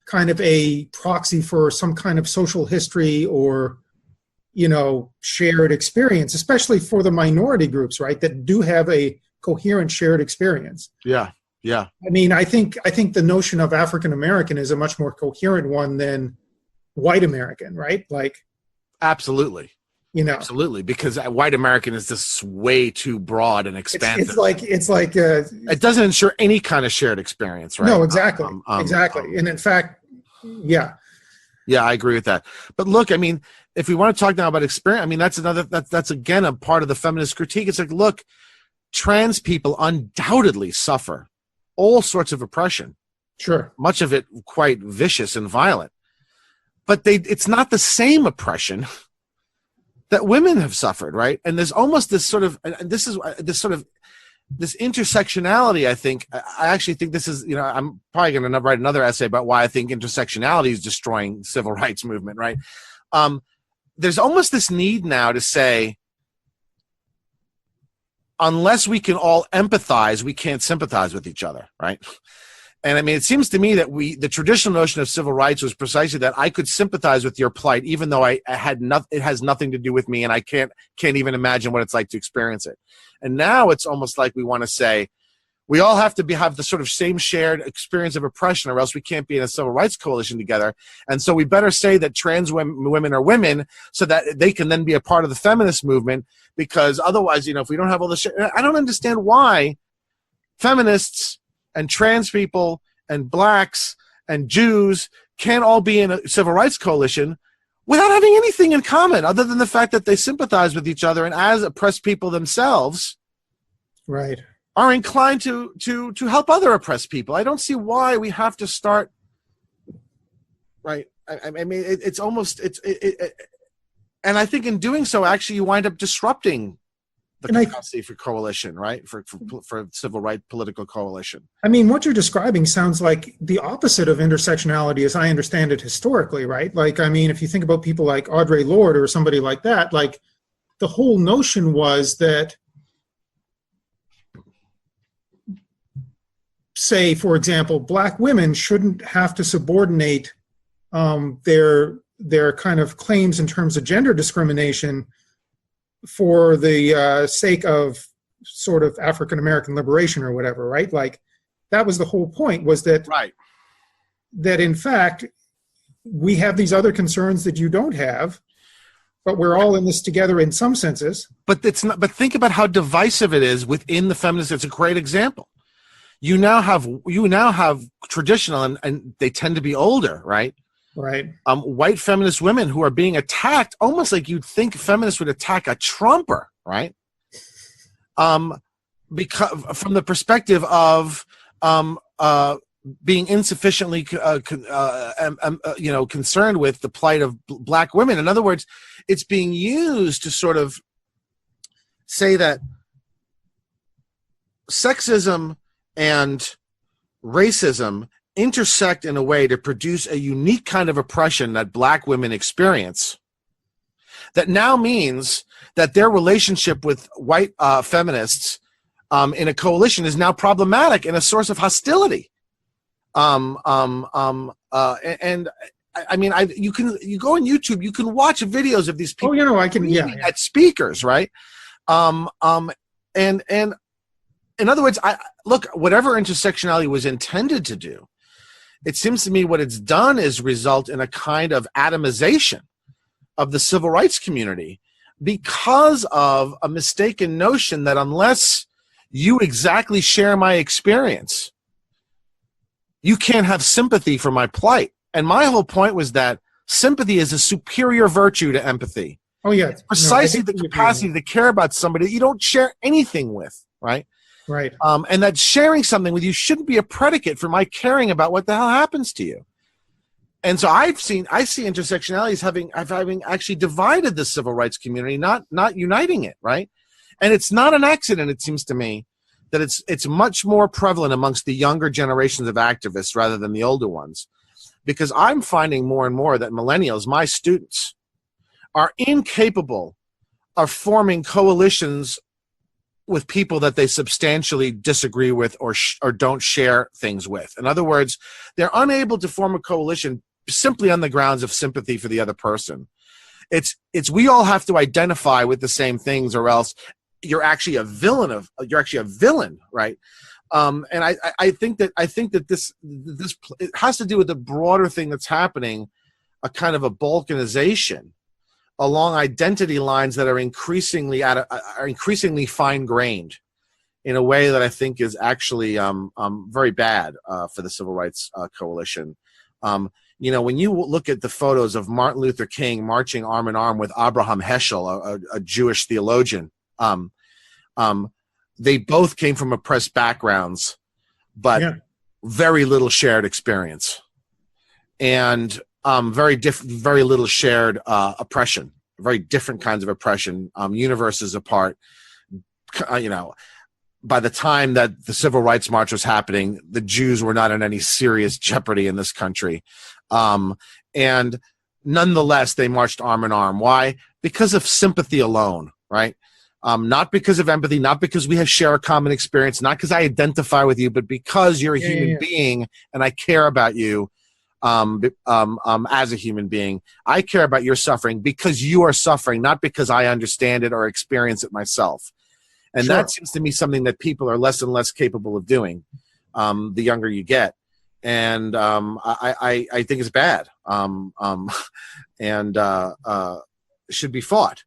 kind of a proxy for some kind of social history or, shared experience, especially for the minority groups, right, that do have a coherent shared experience. Yeah. Yeah. I mean, I think the notion of African American is a much more coherent one than white American, right? Like, absolutely. Absolutely, because white American is just way too broad and expansive. It's like it doesn't ensure any kind of shared experience, right? No, exactly, exactly. And in fact, yeah, I agree with that. But look, I mean, if we want to talk now about experience, I mean, that's again a part of the feminist critique. It's like, look, trans people undoubtedly suffer all sorts of oppression. Sure, much of it quite vicious and violent, but it's not the same oppression that women have suffered, right? And there's almost this sort of, this intersectionality. I actually think this is, I'm probably going to write another essay about why I think intersectionality is destroying the civil rights movement, right? There's almost this need now to say, unless we can all empathize, we can't sympathize with each other, right? And I mean, it seems to me that the traditional notion of civil rights was precisely that I could sympathize with your plight, even though it has nothing to do with me, and I can't even imagine what it's like to experience it. And now it's almost like we want to say, we all have to have the sort of same shared experience of oppression, or else we can't be in a civil rights coalition together. And so we better say that trans women are women so that they can then be a part of the feminist movement, because otherwise, if we don't have all this shit, I don't understand why feminists and trans people and blacks and Jews can't all be in a civil rights coalition without having anything in common other than the fact that they sympathize with each other, and as oppressed people themselves, right, are inclined to help other oppressed people. I don't see why we have to start, right? I mean, it's almost, and I think in doing so, actually, you wind up disrupting the capacity for coalition, right? For civil rights political coalition. I mean, what you're describing sounds like the opposite of intersectionality as I understand it historically, right? Like, I mean, if you think about people like Audre Lorde or somebody like that, like the whole notion was that, say, for example, black women shouldn't have to subordinate their kind of claims in terms of gender discrimination for the sake of sort of African American liberation or whatever, right? Like, that was the whole point, was that, right, that in fact we have these other concerns that you don't have, but we're all in this together in some senses. But it's not. But think about how divisive it is within the feminists. It's a great example. You now have traditional, and they tend to be older, right? Right. White feminist women who are being attacked almost like you'd think feminists would attack a Trumper, right? Because from the perspective of being insufficiently concerned with the plight of black women. In other words, it's being used to sort of say that sexism and racism intersect in a way to produce a unique kind of oppression that black women experience, that now means that their relationship with white feminists in a coalition is now problematic and a source of hostility. And I mean, you go on YouTube, you can watch videos of these people. Oh, I can, at speakers, right? And in other words, look, whatever intersectionality was intended to do, it seems to me what it's done is result in a kind of atomization of the civil rights community because of a mistaken notion that unless you exactly share my experience, you can't have sympathy for my plight. And my whole point was that sympathy is a superior virtue to empathy. Oh, yeah. It's precisely the capacity to care about somebody that you don't share anything with, right? Right. And that sharing something with you shouldn't be a predicate for my caring about what the hell happens to you. And so I see intersectionality as having actually divided the civil rights community, not uniting it, right? And it's not an accident, it seems to me, that it's much more prevalent amongst the younger generations of activists rather than the older ones. because I'm finding more and more that millennials, my students, are incapable of forming coalitions with people that they substantially disagree with or don't share things with. In other words, they're unable to form a coalition simply on the grounds of sympathy for the other person. It's we all have to identify with the same things, or else you're actually a villain, right? And I think that this it has to do with the broader thing that's happening, a kind of a balkanization along identity lines that are increasingly fine grained in a way that I think is actually very bad for the Civil Rights Coalition. When you look at the photos of Martin Luther King marching arm in arm with Abraham Heschel, a Jewish theologian, they both came from oppressed backgrounds, but very little shared experience, and very little shared oppression, very different kinds of oppression, universes apart. By the time that the Civil Rights March was happening, the Jews were not in any serious jeopardy in this country. And nonetheless, they marched arm in arm. Why? Because of sympathy alone, right? Not because of empathy, not because we share a common experience, not because I identify with you, but because you're a human being and I care about you as a human being. I care about your suffering because you are suffering, not because I understand it or experience it myself. And that seems to me something that people are less and less capable of doing the younger you get. And I think it's bad and should be fought.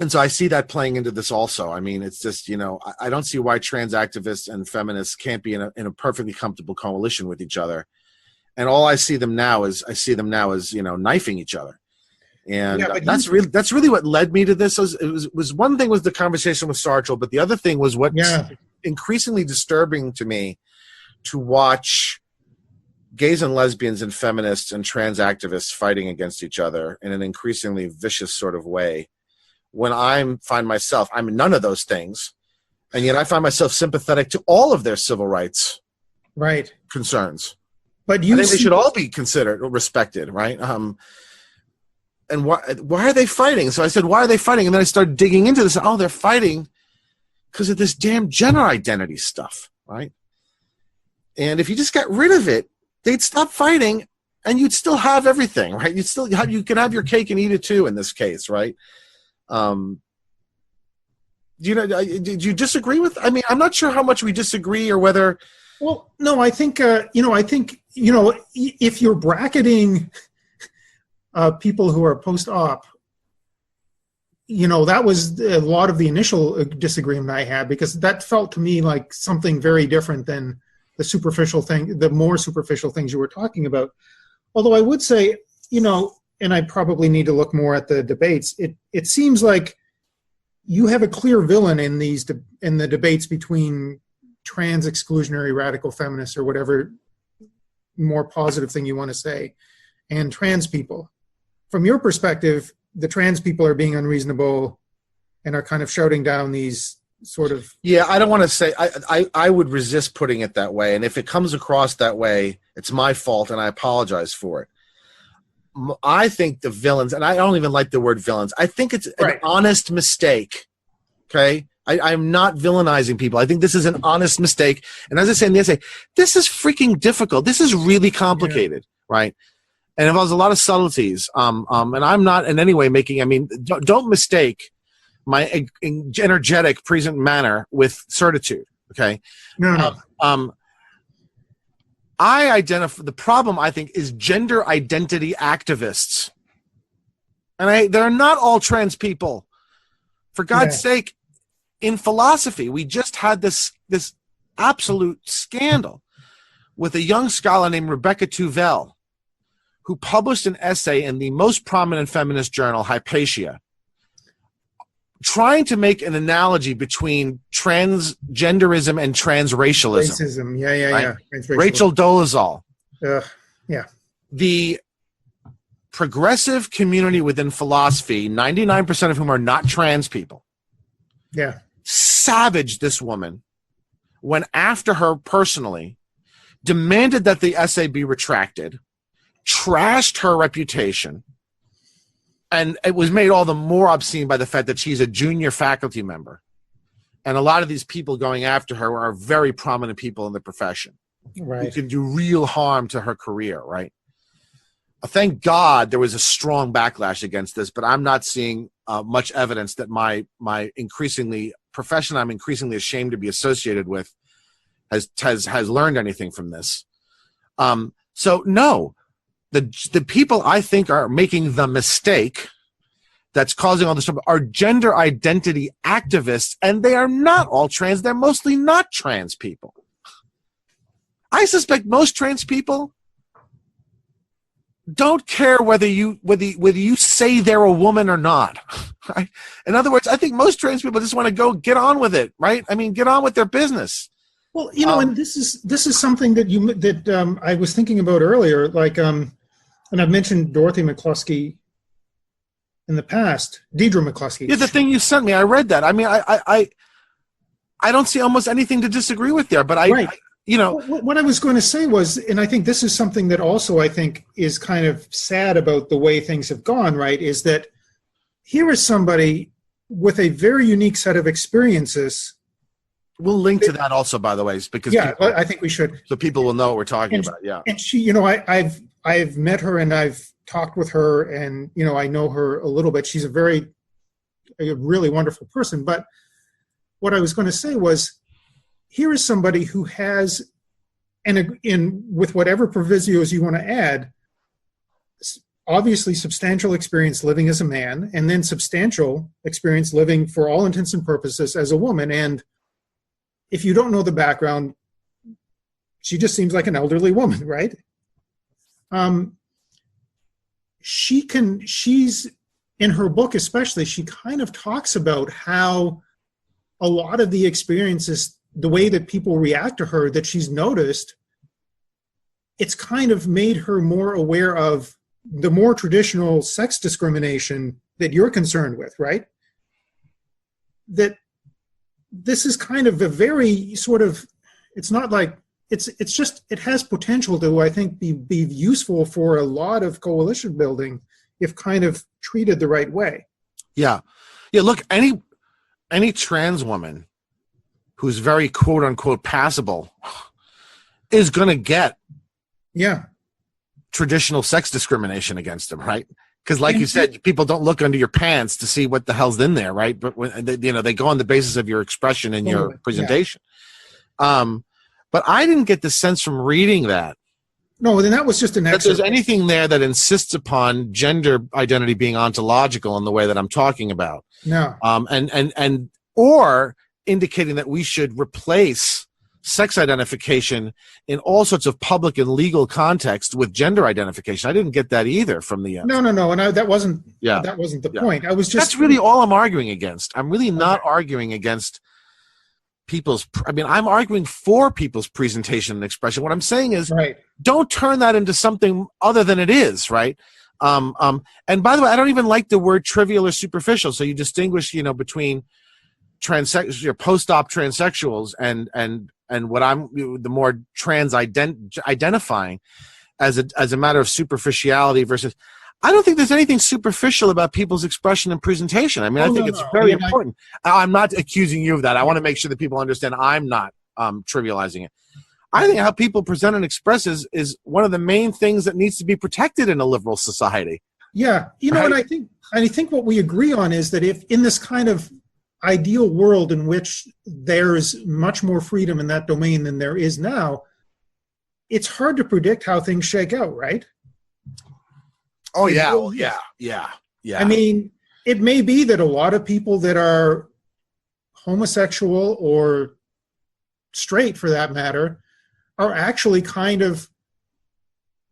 And so I see that playing into this also. I mean, it's just, I don't see why trans activists and feminists can't be in a perfectly comfortable coalition with each other. And all I see them now is knifing each other. And that's really what led me to this. Was one thing was the conversation with Sartre, but the other thing was what's increasingly disturbing to me to watch gays and lesbians and feminists and trans activists fighting against each other in an increasingly vicious sort of way. When I'm none of those things, and yet I find myself sympathetic to all of their civil rights concerns. But I think they should all be considered or respected, right? And why are they fighting? So I said, why are they fighting? And then I started digging into this. Oh, they're fighting because of this damn gender identity stuff, right? And if you just got rid of it, they'd stop fighting, and you'd still have everything, right? You can have your cake and eat it too in this case, right? Do you disagree with? I mean, I'm not sure how much we disagree or whether. Well, no, I think if you're bracketing people who are post-op, that was a lot of the initial disagreement I had, because that felt to me like something very different than the more superficial things you were talking about. Although I would say, and I probably need to look more at the debates, it seems like you have a clear villain in the debates between trans exclusionary radical feminists, or whatever more positive thing you want to say, and trans people. From your perspective, the trans people are being unreasonable and are kind of shouting down these sort of... Yeah, I don't want to say... I would resist putting it that way, and if it comes across that way, it's my fault, and I apologize for it. I think the villains, and I don't even like the word villains, I think it's an honest mistake, okay? I'm not villainizing people. I think this is an honest mistake. And as I say in the essay, this is freaking difficult. This is really complicated, right? And it involves a lot of subtleties. And I'm not in any way don't mistake my energetic present manner with certitude, okay? No. I identify the problem, I think, is gender identity activists. And they're not all trans people. For God's sake, in philosophy, we just had this absolute scandal with a young scholar named Rebecca Tuvel, who published an essay in the most prominent feminist journal, Hypatia, trying to make an analogy between transgenderism and transracialism. Racism, right? Rachel Dolezal. Yeah. The progressive community within philosophy, 99% of whom are not trans people, savaged this woman, went after her personally, demanded that the essay be retracted, trashed her reputation, and it was made all the more obscene by the fact that she's a junior faculty member. And a lot of these people going after her are very prominent people in the profession who can do real harm to her career, right? Thank God there was a strong backlash against this, but I'm not seeing much evidence that my increasingly profession I'm increasingly ashamed to be associated with has learned anything from this. So no, the people I think are making the mistake that's causing all this trouble are gender identity activists, and they are not all trans. They're mostly not trans people. I suspect most trans people don't care whether you say they're a woman or not. Right? In other words, I think most trans people just want to go get on with it, right? I mean, get on with their business. Well, and this is something that I was thinking about earlier, like, and I've mentioned Dorothy McCluskey in the past, Deidre McCluskey. Yeah, the thing you sent me, I read that. I mean, I don't see almost anything to disagree with there, but what I was going to say was, and I think this is something that also I think is kind of sad about the way things have gone, right, is that here is somebody with a very unique set of experiences. We'll link to that also, by the way, because I think we should. So people will know what we're talking about, yeah. And she, I've met her and I've talked with her, and, I know her a little bit. She's a really wonderful person. But what I was going to say was, here is somebody who has, and with whatever provisos you want to add, obviously substantial experience living as a man, and then substantial experience living for all intents and purposes as a woman. And if you don't know the background, she just seems like an elderly woman, right? She's in her book especially, she kind of talks about how a lot of the experiences, the way that people react to her, that she's noticed, it's kind of made her more aware of the more traditional sex discrimination that you're concerned with, right? That this is kind of a very sort of, it's not like, it's just, it has potential to, I think, be useful for a lot of coalition building if kind of treated the right way. Yeah. Yeah, look, any trans woman who's very quote unquote passable is going to get traditional sex discrimination against them, right? Because like you said, people don't look under your pants to see what the hell's in there, right? But when they go on the basis of your expression and your presentation. But I didn't get the sense from reading that. No, then that was just an excerpt. That there's anything there that insists upon gender identity being ontological in the way that I'm talking about. No. And or indicating that we should replace sex identification in all sorts of public and legal context with gender identification. I didn't get that either from the No, and that wasn't the point. I was just That's really all I'm arguing against. I'm really not arguing against I'm arguing for people's presentation and expression. What I'm saying is, don't turn that into something other than it is, right? And by the way, I don't even like the word trivial or superficial. So you distinguish, between post-op transsexuals and what I'm the more trans identifying as a matter of superficiality versus. I don't think there's anything superficial about people's expression and presentation. I mean, I think it's very important. I'm not accusing you of that. I want to make sure that people understand I'm not trivializing it. I think how people present and express is one of the main things that needs to be protected in a liberal society. Yeah, and I think what we agree on is that if in this kind of ideal world in which there's much more freedom in that domain than there is now, it's hard to predict how things shake out, right? Oh, yeah. I mean, it may be that a lot of people that are homosexual or straight, for that matter, are actually kind of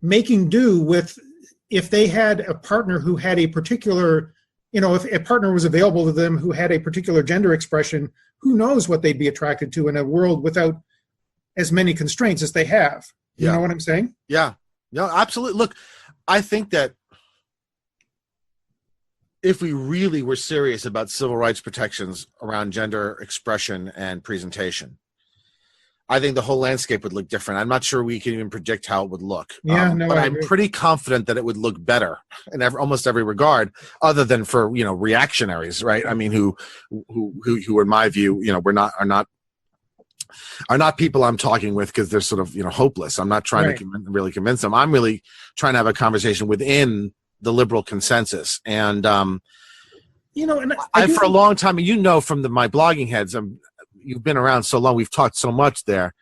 making do with, if they had a partner who had a particular, if a partner was available to them who had a particular gender expression, who knows what they'd be attracted to in a world without as many constraints as they have. You know what I'm saying? Yeah. No, absolutely. Look, I think that if we really were serious about civil rights protections around gender expression and presentation, I think the whole landscape would look different. I'm not sure we can even predict how it would look. Yeah, no, but I I'm agree. pretty confident that it would look better in almost every regard, other than for reactionaries, right? I mean, who in my view, are not people I'm talking with because they're sort of hopeless. I'm not trying Right. to really convince them. I'm really trying to have a conversation within the liberal consensus. And And I for a long time, from my blogging heads, you've been around so long, we've talked so much there.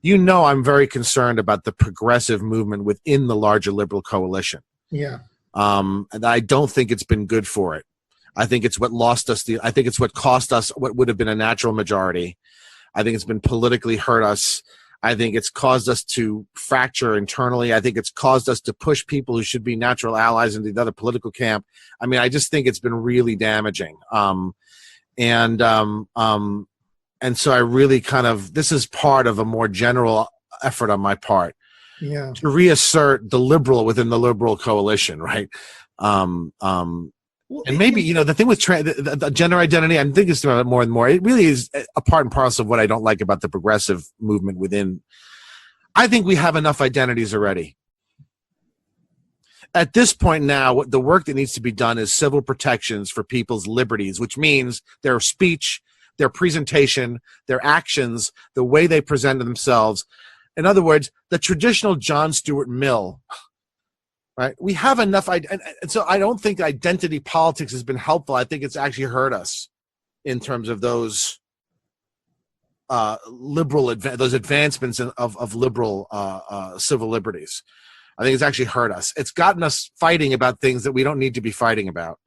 I'm very concerned about the progressive movement within the larger liberal coalition. Yeah. And I don't think it's been good for it. I think it's what lost us. I think it's what cost us what would have been a natural majority. I think it's been politically hurt us. I think it's caused us to fracture internally. I think it's caused us to push people who should be natural allies into the other political camp. I mean, I just think it's been really damaging. And so I really this is part of a more general effort on my part to reassert the liberal within the liberal coalition, right? And maybe, the thing with the gender identity, I'm thinking about it more and more. It really is a part and parcel of what I don't like about the progressive movement within. I think we have enough identities already. At this point now, the work that needs to be done is civil protections for people's liberties, which means their speech, their presentation, their actions, the way they present themselves. In other words, the traditional John Stuart Mill. Right, we have enough, and so I don't think identity politics has been helpful. I think it's actually hurt us in terms of those those advancements of liberal civil liberties. I think it's actually hurt us. It's gotten us fighting about things that we don't need to be fighting about,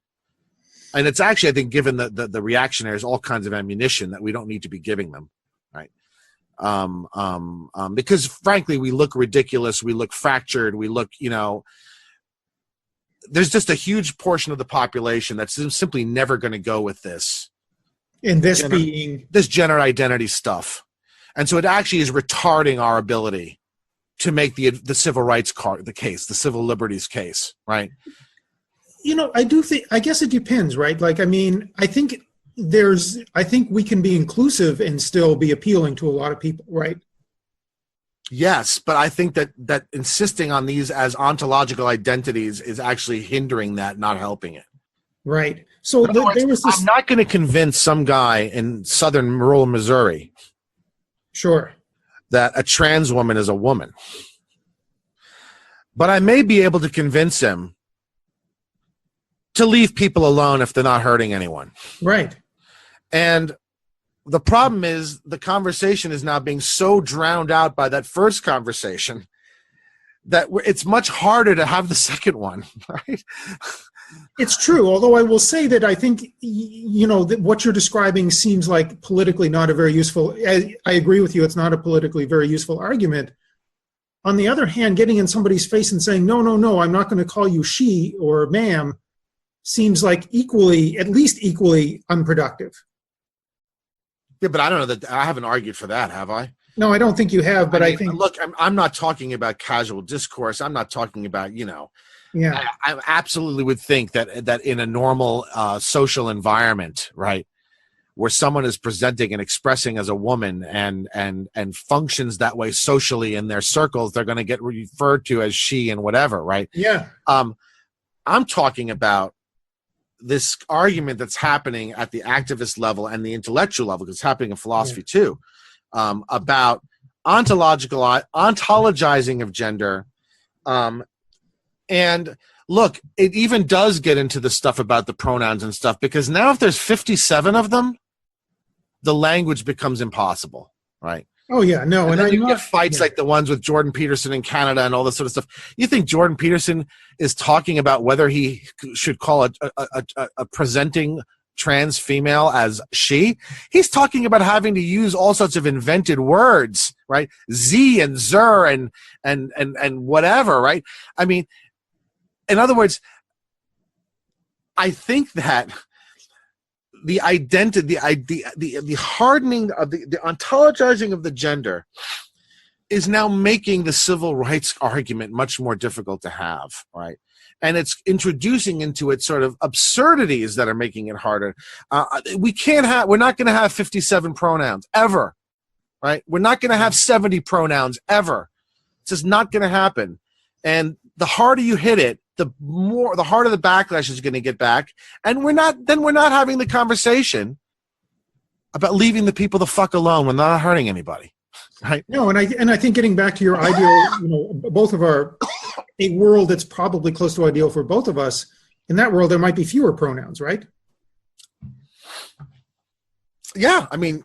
and it's actually, I think, given the reactionaries all kinds of ammunition that we don't need to be giving them, right? Because frankly, we look ridiculous, we look fractured, we look, there's just a huge portion of the population that's simply never going to go with this. And this being this gender identity stuff. And so it actually is retarding our ability to make the civil rights case, the civil liberties case, right? I guess it depends, right? Like, I mean, I think we can be inclusive and still be appealing to a lot of people, right? Yes, but I think that insisting on these as ontological identities is actually hindering that, not helping it. Right. So there was this. I'm not going to convince some guy in southern rural Missouri. Sure. That a trans woman is a woman. But I may be able to convince him to leave people alone if they're not hurting anyone. Right. And the problem is the conversation is now being so drowned out by that first conversation that it's much harder to have the second one, right? It's true, although I will say that I think, that what you're describing seems like politically not a very useful, I agree with you, it's not a politically very useful argument. On the other hand, getting in somebody's face and saying, no, I'm not going to call you she or ma'am, seems like at least equally unproductive. Yeah, but I don't know that I haven't argued for that, have I? No, I don't think you have, but I think... Look, I'm not talking about casual discourse. I'm not talking about, Yeah. I absolutely would think that in a normal social environment, right, where someone is presenting and expressing as a woman and functions that way socially in their circles, they're going to get referred to as she and whatever, right? Yeah. I'm talking about this argument that's happening at the activist level and the intellectual level, because it's happening in philosophy too, about ontologizing of gender. And look, it even does get into the stuff about the pronouns and stuff, because now if there's 57 of them, the language becomes impossible, right? Oh, yeah, no. And then you get fights like the ones with Jordan Peterson in Canada and all this sort of stuff. You think Jordan Peterson is talking about whether he should call a presenting trans female as she? He's talking about having to use all sorts of invented words, right? Z and zer and whatever, right? I mean, in other words, I think that the identity, the hardening of the ontologizing of the gender is now making the civil rights argument much more difficult to have, right? And it's introducing into it sort of absurdities that are making it harder. We're not going to have 57 pronouns ever. right? We're not going to have 70 pronouns ever. It's just not going to happen. And the harder you hit it, the harder the backlash is going to get back. And we're not having the conversation about leaving the people the fuck alone when they're not hurting anybody, right? No, and I think getting back to your ideal, both of a world that's probably close to ideal for both of us. In that world, there might be fewer pronouns, right? Yeah, I mean,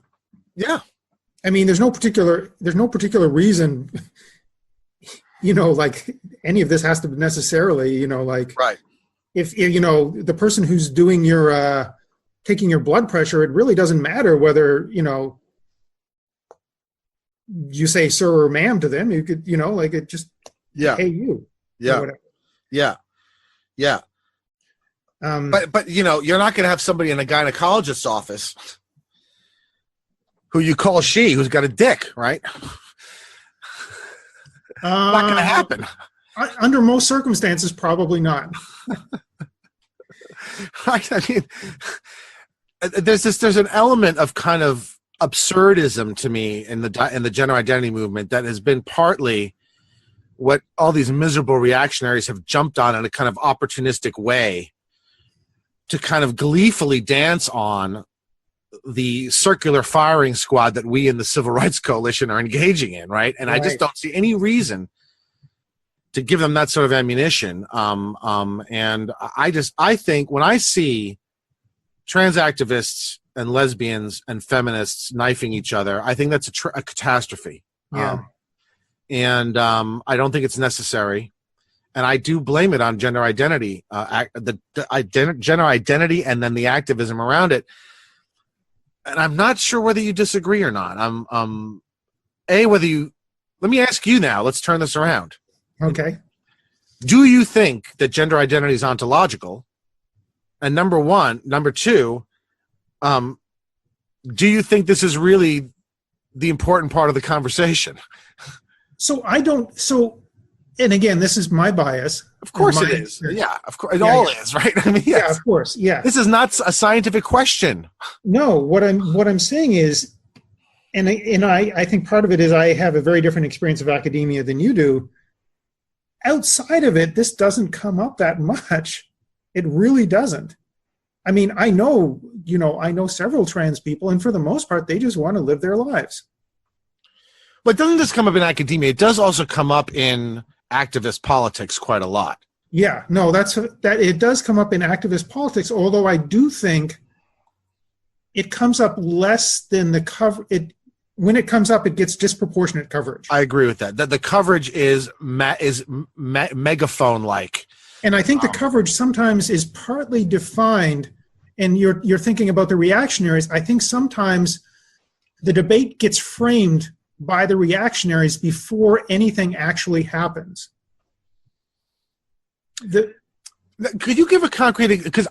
yeah. I mean, there's no particular reason, like any of this has to necessarily, right. If the person who's doing your taking your blood pressure, it really doesn't matter whether you say sir or ma'am to them. You could it just hey you. Yeah. Yeah. Yeah. But you're not going to have somebody in a gynecologist's office who you call she, who's got a dick, right? Not going to happen. Under most circumstances, probably not. I mean, there's an element of kind of absurdism to me in the gender identity movement that has been partly what all these miserable reactionaries have jumped on in a kind of opportunistic way to kind of gleefully dance on the circular firing squad that we in the Civil Rights Coalition are engaging in, right? And right. I just don't see any reason to give them that sort of ammunition. And I think when I see trans activists and lesbians and feminists knifing each other, I think that's a catastrophe. Yeah. And I don't think it's necessary. And I do blame it on gender identity, gender identity, and then the activism around it. And I'm not sure whether you disagree or not. Let me ask you now. Let's turn this around. Okay. Do you think that gender identity is ontological? And number two, do you think this is really the important part of the conversation? And again, this is my bias. Of course it is. Yeah, of course. It all is, right? I mean, yes. Yeah, of course. Yeah. This is not a scientific question. No, what I'm saying is, and I think part of it is I have a very different experience of academia than you do. Outside of it, this doesn't come up that much. It really doesn't. I mean, I know several trans people, and for the most part, they just want to live their lives. But doesn't this come up in academia? It does also come up in activist politics quite a lot. Yeah, no, that it does come up in activist politics, although I do think it comes up less than the cover. When it comes up, it gets disproportionate coverage. I agree with that. That the coverage is megaphone-like. And I think the coverage sometimes is partly defined, and you're thinking about the reactionaries. I think sometimes the debate gets framed by the reactionaries before anything actually happens. Could you give a concrete, because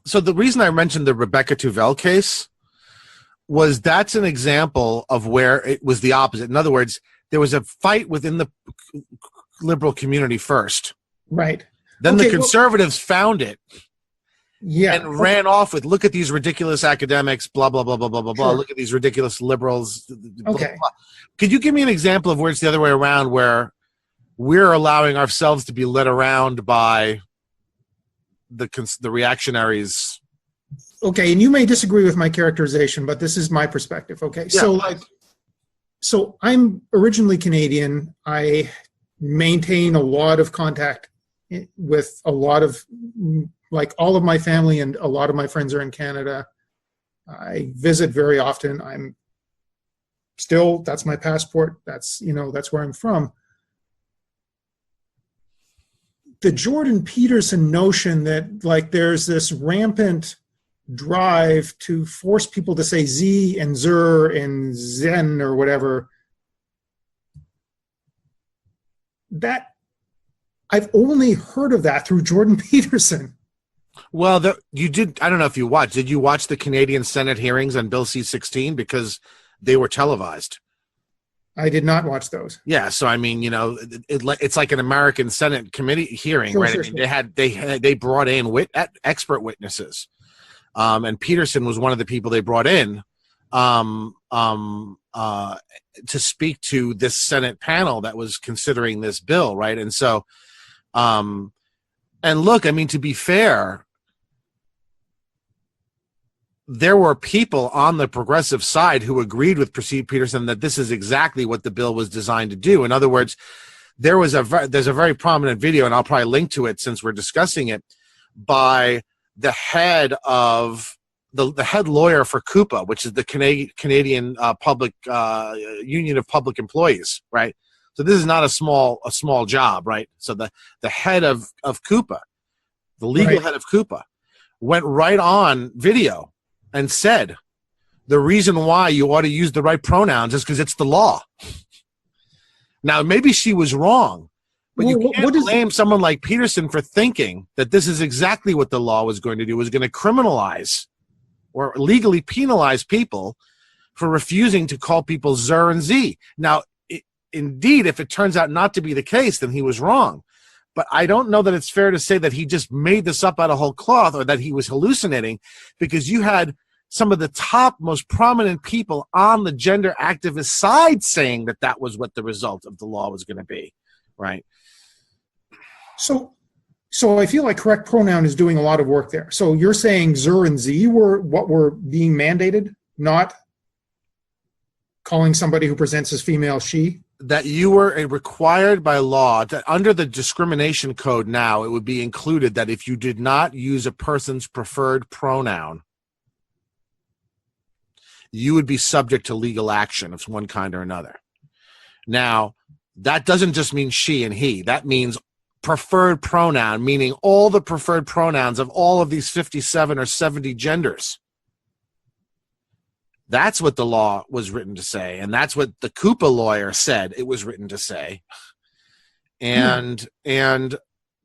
so the reason I mentioned the Rebecca Tuvell case was that's an example of where it was the opposite. In other words, there was a fight within the liberal community first. Right. Then the conservatives found it. Yeah. And ran off with, look at these ridiculous academics, blah, blah, blah, blah, blah, blah, blah. Sure. Look at these ridiculous liberals. Blah, Okay. blah. Could you give me an example of where it's the other way around, where we're allowing ourselves to be led around by the reactionaries? Okay, and you may disagree with my characterization, but this is my perspective. Okay, Yeah. So I'm originally Canadian. I maintain a lot of contact with a lot of, like, all of my family, and a lot of my friends are in Canada. I visit very often. That's my passport. That's where I'm from. The Jordan Peterson notion that, like, there's this rampant drive to force people to say Z and Zer and Zen or whatever, that I've only heard of that through Jordan Peterson. Well, you did. I don't know if you watched. Did you watch the Canadian Senate hearings on Bill C-16? Because they were televised. I did not watch those. Yeah, so I mean, it's like an American Senate committee hearing, Sure, right? sure, I mean, they brought in expert witnesses, and Peterson was one of the people they brought in. to speak to this Senate panel that was considering this bill, right? And so, and look, I mean, to be fair, there were people on the progressive side who agreed with Peterson that this is exactly what the bill was designed to do. In other words, there's a very prominent video, and I'll probably link to it since we're discussing it, by the head of the head lawyer for CUPA, which is the Canadian Public Union of Public Employees, right? So this is not a small job, right? So the head of CUPA, the legal head of CUPA, went right on video and said the reason why you ought to use the right pronouns is because it's the law. Now, maybe she was wrong, but you can't blame someone like Peterson for thinking that this is exactly what the law was going to do, was going to criminalize or legally penalize people for refusing to call people Zer and Z. Now, indeed, if it turns out not to be the case, then he was wrong. But I don't know that it's fair to say that he just made this up out of whole cloth or that he was hallucinating, because you had some of the top, most prominent people on the gender activist side saying that that was what the result of the law was going to be, right? So I feel like correct pronoun is doing a lot of work there. So you're saying Zer and Z were what were being mandated, not calling somebody who presents as female she? That you were required by law that under the discrimination code now, it would be included that if you did not use a person's preferred pronoun, you would be subject to legal action of one kind or another. Now, that doesn't just mean she and he. That means preferred pronoun, meaning all the preferred pronouns of all of these 57 or 70 genders. That's what the law was written to say, and that's what the CUPA lawyer said it was written to say. And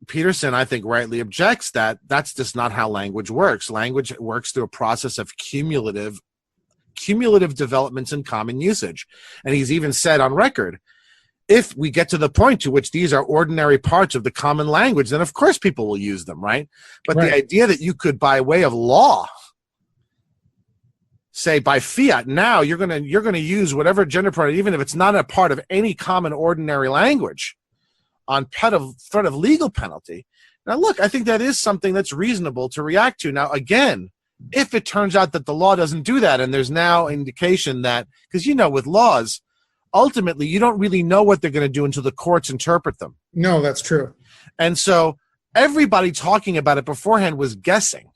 Peterson, I think, rightly objects that that's just not how language works. Language works through a process of cumulative developments in common usage. And he's even said on record, if we get to the point to which these are ordinary parts of the common language, then of course people will use them, right? But the idea that you could, by way of law, say by fiat, now you're gonna use whatever gender pronoun, even if it's not a part of any common ordinary language, on threat of legal penalty. Now, look, I think that is something that's reasonable to react to. Now, again, if it turns out that the law doesn't do that, and there's now indication that, because with laws, ultimately you don't really know what they're going to do until the courts interpret them. No, that's true. And so everybody talking about it beforehand was guessing.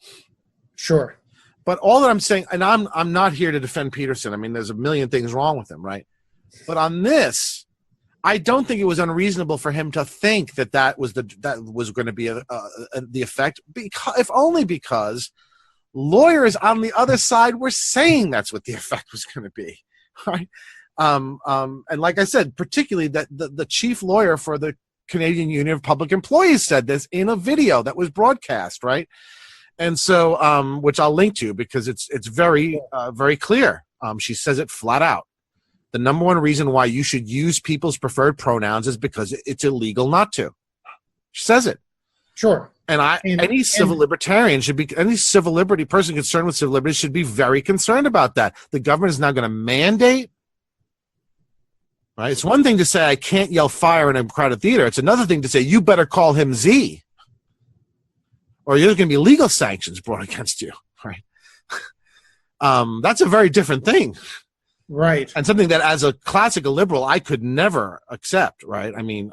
Sure. But all that I'm saying, and I'm not here to defend Peterson. I mean, there's a million things wrong with him, right? But on this, I don't think it was unreasonable for him to think that was going to be the effect, if only because lawyers on the other side were saying that's what the effect was going to be, right? And like I said, particularly that the chief lawyer for the Canadian Union of Public Employees said this in a video that was broadcast, right? And so, which I'll link to because it's very, very clear. She says it flat out. The number one reason why you should use people's preferred pronouns is because it's illegal not to. She says it. Sure. And any civil libertarian should be, any civil liberty person concerned with civil liberty should be very concerned about that. The government is now going to mandate. Right? It's one thing to say I can't yell fire in a crowded theater. It's another thing to say you better call him Z, or there's going to be legal sanctions brought against you. Right? That's a very different thing. Right. And something that, as a classical liberal, I could never accept. Right? I mean,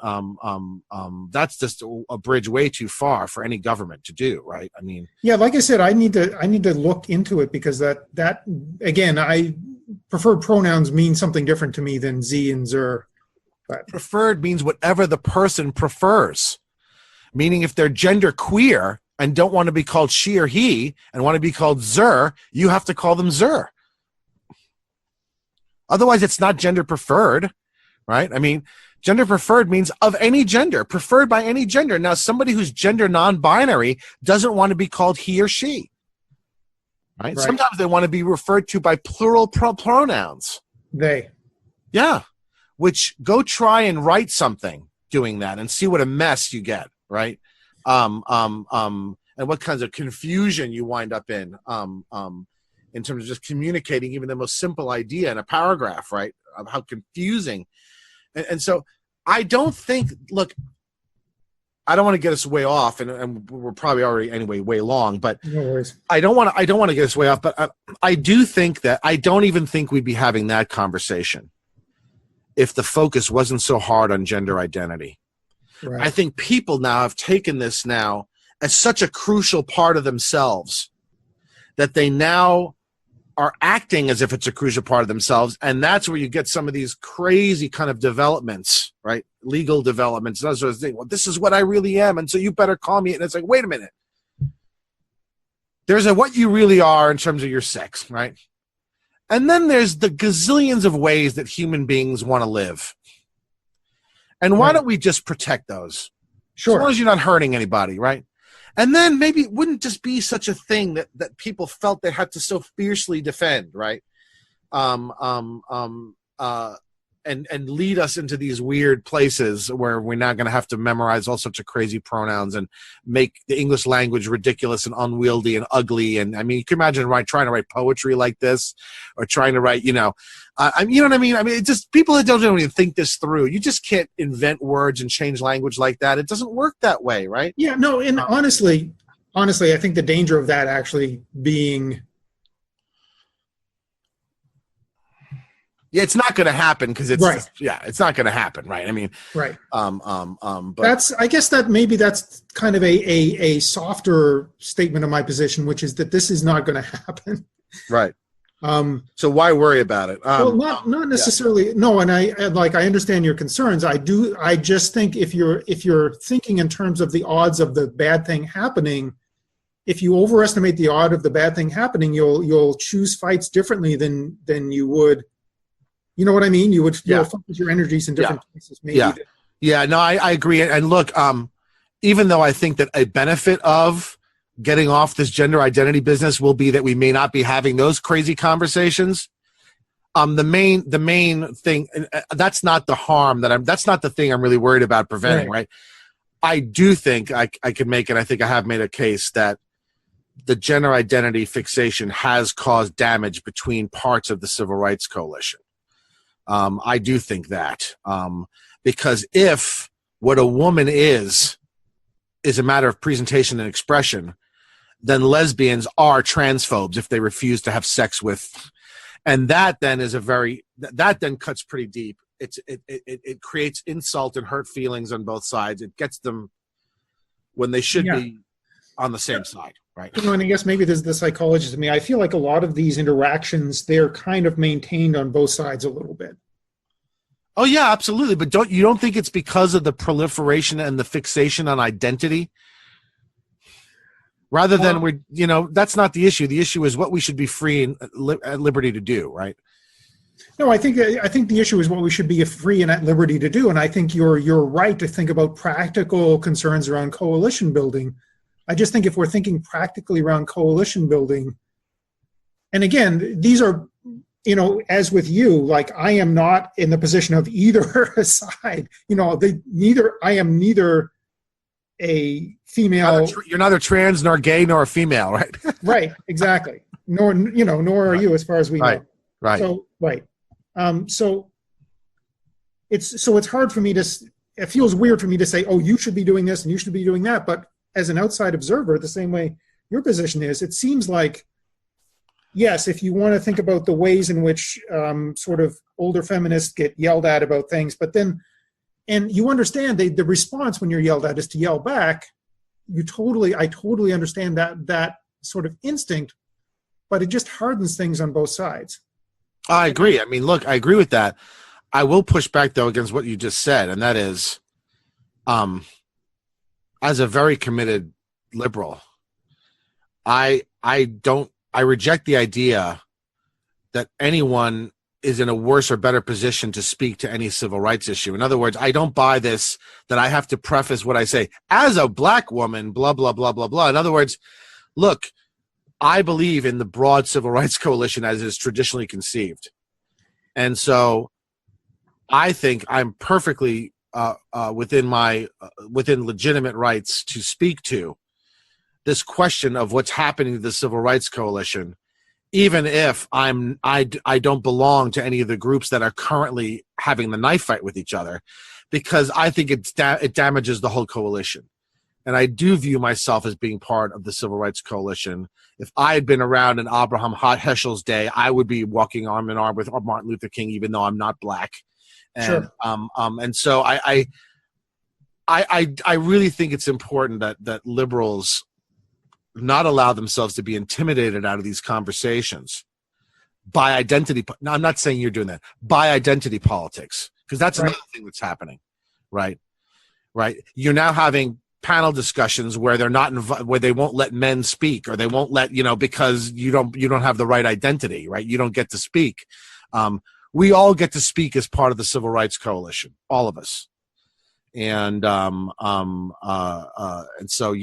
that's just a bridge way too far for any government to do. Right? I mean, yeah. Like I said, I need to look into it because that again, preferred pronouns mean something different to me than Z and Zer. But preferred means whatever the person prefers. Meaning, if they're gender queer and don't want to be called she or he and want to be called Zer, you have to call them Zer. Otherwise, it's not gender preferred, right? I mean, gender preferred means of any gender, preferred by any gender. Now, somebody who's gender non-binary doesn't want to be called he or she, right? Sometimes they want to be referred to by plural pronouns. They. Yeah, which go try and write something doing that and see what a mess you get, right? And what kinds of confusion you wind up in in terms of just communicating even the most simple idea in a paragraph, right? Of how confusing. And so I don't think, look, I don't want to get us way off, and we're probably already anyway way long, but No worries. I don't want to get us way off, but I do think that I don't even think we'd be having that conversation if the focus wasn't so hard on gender identity. Right. I think people now have taken this now as such a crucial part of themselves that they now are acting as if it's a crucial part of themselves. And that's where you get some of these crazy kind of developments, right? Legal developments, that sort of thing. Well, this is what I really am, and so you better call me. And it's like, wait a minute. There's a what you really are in terms of your sex, right? And then there's the gazillions of ways that human beings want to live. And why don't we just protect those? Sure. As long as you're not hurting anybody, right? And then maybe it wouldn't just be such a thing that people felt they had to so fiercely defend, right? And lead us into these weird places where we're not going to have to memorize all sorts of crazy pronouns and make the English language ridiculous and unwieldy and ugly. And I mean, you can imagine trying to write poetry like this, or trying to write, you know what I mean? I mean, it's just people that don't even think this through. You just can't invent words and change language like that. It doesn't work that way, right? Yeah, no, and honestly, I think the danger of that actually being... Yeah, it's not going to happen because it's right. It's not going to happen, right? I mean, right. But I guess that's kind of a softer statement of my position, which is that this is not going to happen. Right. So why worry about it? Well, not necessarily. Yeah. No, and I understand your concerns. I just think if you're thinking in terms of the odds of the bad thing happening, if you overestimate the odd of the bad thing happening, you'll choose fights differently than you would. You know what I mean? You'll focus your energies in different places. Maybe. Yeah. No, I agree. And look, even though I think that a benefit of getting off this gender identity business will be that we may not be having those crazy conversations. The main thing, that's not the harm that's not the thing I'm really worried about preventing, right? I do think I can make it. I think I have made a case that the gender identity fixation has caused damage between parts of the civil rights coalition. I do think that because if what a woman is a matter of presentation and expression, then lesbians are transphobes if they refuse to have sex with, and that then is that then cuts pretty deep. It creates insult and hurt feelings on both sides. It gets them when they should be on the same side, right? You know, and I guess maybe there's the psychologist in me. I feel like a lot of these interactions, they're kind of maintained on both sides a little bit. Oh yeah, absolutely. But you don't think it's because of the proliferation and the fixation on identity? Rather than that's not the issue. The issue is what we should be free and at liberty to do, right? No, I think the issue is what we should be free and at liberty to do. And I think you're right to think about practical concerns around coalition building. I just think if we're thinking practically around coalition building, and again, these are, as with you, like I am not in the position of either side. I am neither a female. You're neither trans nor gay nor a female, right? Right, exactly. Nor are you, as far as we know. Right. So right. So it's hard for me it feels weird for me to say, oh, you should be doing this and you should be doing that. But as an outside observer, the same way your position is, it seems like, yes, if you want to think about the ways in which sort of older feminists get yelled at about things, but then, and you understand the response when you're yelled at is to yell back. I totally understand that sort of instinct, but it just hardens things on both sides. I agree. I mean, look, I agree with that. I will push back though against what you just said, and that is, as a very committed liberal, I reject the idea that anyone is in a worse or better position to speak to any civil rights issue. In other words, I don't buy this, that I have to preface what I say as a black woman, blah, blah, blah, blah, blah. In other words, look, I believe in the broad civil rights coalition as it is traditionally conceived. And so I think I'm perfectly within legitimate rights to speak to this question of what's happening to the civil rights coalition even if I don't belong to any of the groups that are currently having the knife fight with each other, because I think it damages the whole coalition. And I do view myself as being part of the Civil Rights Coalition. If I had been around in Abraham Heschel's day, I would be walking arm in arm with Martin Luther King, even though I'm not black. And Sure. And so I really think it's important that liberals not allow themselves to be intimidated out of these conversations by identity. Now, I'm not saying you're doing that, by identity politics, because that's Right. another thing that's happening, right? Right. You're now having panel discussions where they're not where they won't let men speak, or they won't let, because you don't have the right identity, right? You don't get to speak. We all get to speak as part of the Civil Rights Coalition, all of us. And so,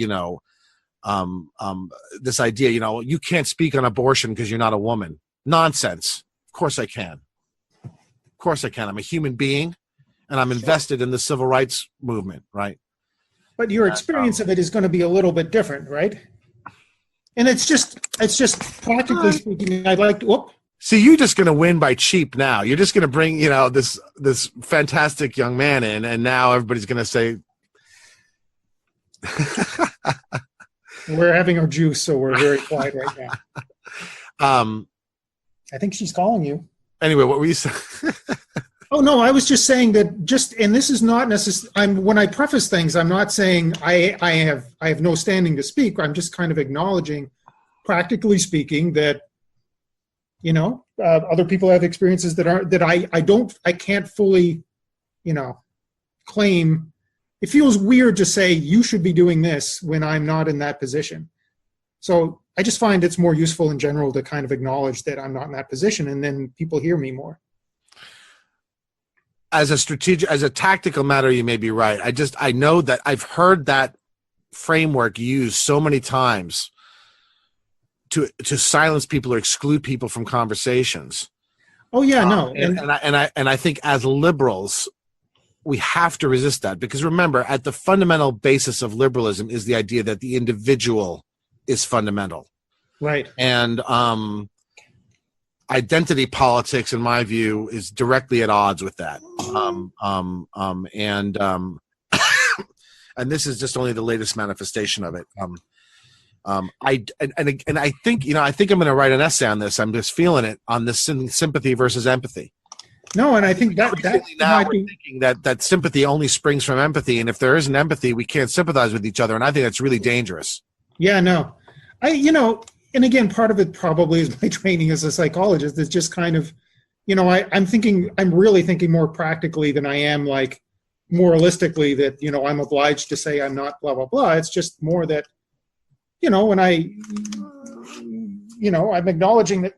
this idea, you can't speak on abortion because you're not a woman. Nonsense. Of course I can. Of course I can. I'm a human being, and I'm invested in the civil rights movement, right? But your experience of it is going to be a little bit different, right? And it's just practically speaking, I'd like to. Whoop. See, you're just going to win by cheap now. You're just going to bring, this fantastic young man in, and now everybody's going to say, We're having our juice, so we're very quiet right now. I think she's calling you. Anyway, what were you saying? Oh, no, I was just saying that and this is not necessarily, when I preface things, I'm not saying I have no standing to speak. I'm just kind of acknowledging, practically speaking, that, other people have experiences that I can't fully, claim. It feels weird to say you should be doing this when I'm not in that position. So I just find it's more useful in general to kind of acknowledge that I'm not in that position, and then people hear me more. As a tactical matter, you may be right. I know that I've heard that framework used so many times to silence people or exclude people from conversations. Oh yeah, no. And I think as liberals, we have to resist that, because remember, at the fundamental basis of liberalism is the idea that the individual is fundamental. Right. And identity politics, in my view, is directly at odds with that. And this is just only the latest manifestation of it. I think I'm going to write an essay on this. I'm just feeling it on this sympathy versus empathy. No, and I think that now we're thinking that sympathy only springs from empathy, and if there isn't empathy, we can't sympathize with each other, and I think that's really dangerous. Yeah, no, and again, part of it probably is my training as a psychologist. It's just kind of, I'm really thinking more practically than I am like moralistically that, I'm obliged to say I'm not blah, blah, blah. It's just more that, when I'm acknowledging that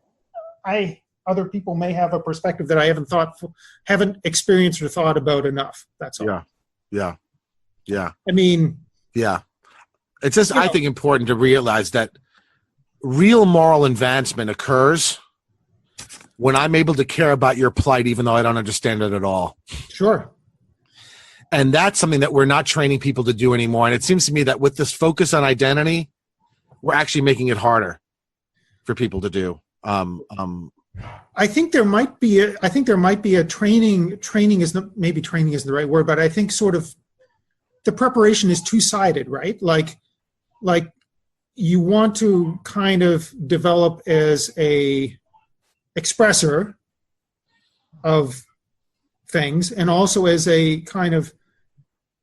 other people may have a perspective that I haven't experienced or thought about enough. That's all. Yeah. I mean, yeah. It's just, I think, important to realize that real moral advancement occurs when I'm able to care about your plight, even though I don't understand it at all. Sure. And that's something that we're not training people to do anymore. And it seems to me that with this focus on identity, we're actually making it harder for people to do. I think there might be a training. Training isn't the right word, but I think sort of the preparation is two-sided, right? Like you want to kind of develop as a expressor of things, and also as a kind of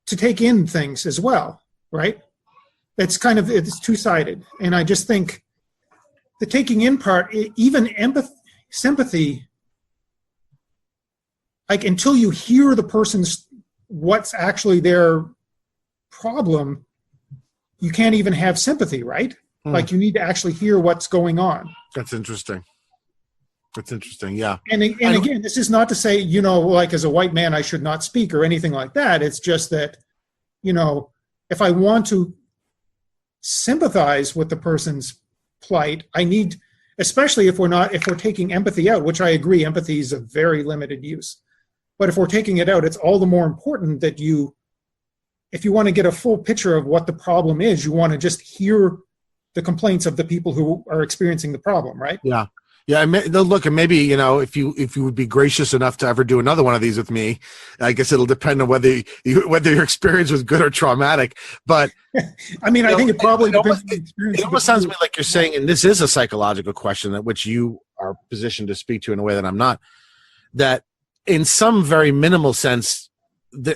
to take in things as well, right? It's two-sided, and I just think the taking in part, even sympathy, like until you hear the person's what's actually their problem, you can't even have sympathy, right? Like you need to actually hear what's going on. That's interesting. Yeah. And again, this is not to say, like as a white man, I should not speak or anything like that. It's just that, if I want to sympathize with the person's plight, I need, especially if we're taking empathy out, which I agree, empathy is a very limited use. But if we're taking it out, it's all the more important that if you want to get a full picture of what the problem is, you want to just hear the complaints of the people who are experiencing the problem, right? Yeah. Yeah, look, and maybe, if you would be gracious enough to ever do another one of these with me, I guess it'll depend on whether your experience was good or traumatic. But I mean, I think it probably depends on the experience. It almost sounds to me like you're saying, and this is a psychological question that which you are positioned to speak to in a way that I'm not, that in some very minimal sense,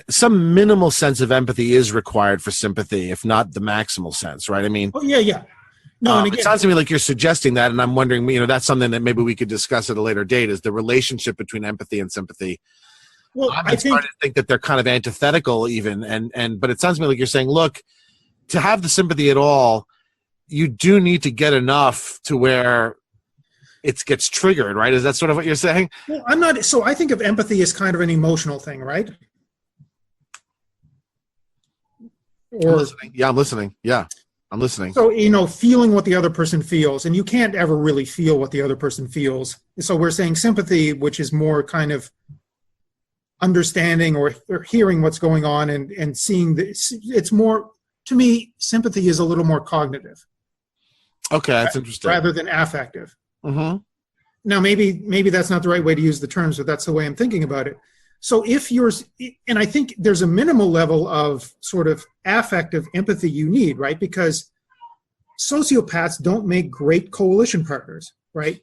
some minimal sense of empathy is required for sympathy, if not the maximal sense, right? I mean, oh yeah. No, and again, it sounds to me like you're suggesting that, and I'm wondering, that's something that maybe we could discuss at a later date, is the relationship between empathy and sympathy. Well, I'm starting to think that they're kind of antithetical even, but it sounds to me like you're saying, look, to have the sympathy at all, you do need to get enough to where it gets triggered, right? Is that sort of what you're saying? Well, I'm not. So I think of empathy as kind of an emotional thing, right? I'm listening. Yeah, I'm listening. Yeah. I'm listening. So, feeling what the other person feels, and you can't ever really feel what the other person feels. So we're saying sympathy, which is more kind of understanding or hearing what's going on and seeing this. It's more, to me, sympathy is a little more cognitive. Okay, that's interesting. Rather than affective. Mm-hmm. Now, maybe that's not the right way to use the terms, but that's the way I'm thinking about it. So and I think there's a minimal level of sort of affective empathy you need, right? Because sociopaths don't make great coalition partners, right?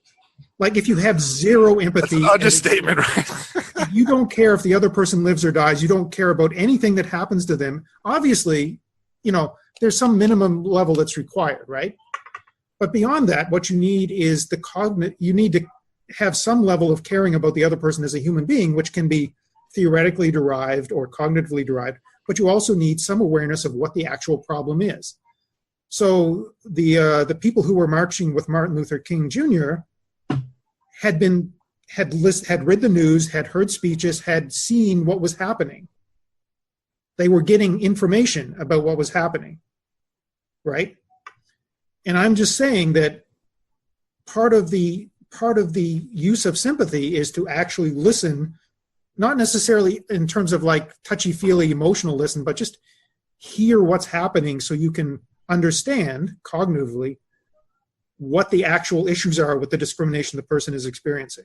Like if you have zero empathy. That's an understatement, right? You don't care if the other person lives or dies. You don't care about anything that happens to them. Obviously, there's some minimum level that's required, right? But beyond that, what you need is you need to have some level of caring about the other person as a human being, which can be theoretically derived or cognitively derived, but you also need some awareness of what the actual problem is. So the people who were marching with Martin Luther King Jr. had read the news, had heard speeches, had seen what was happening. They were getting information about what was happening, right? And I'm just saying that part of the use of sympathy is to actually listen, not necessarily in terms of like touchy-feely emotional listen, but just hear what's happening so you can understand cognitively what the actual issues are with the discrimination the person is experiencing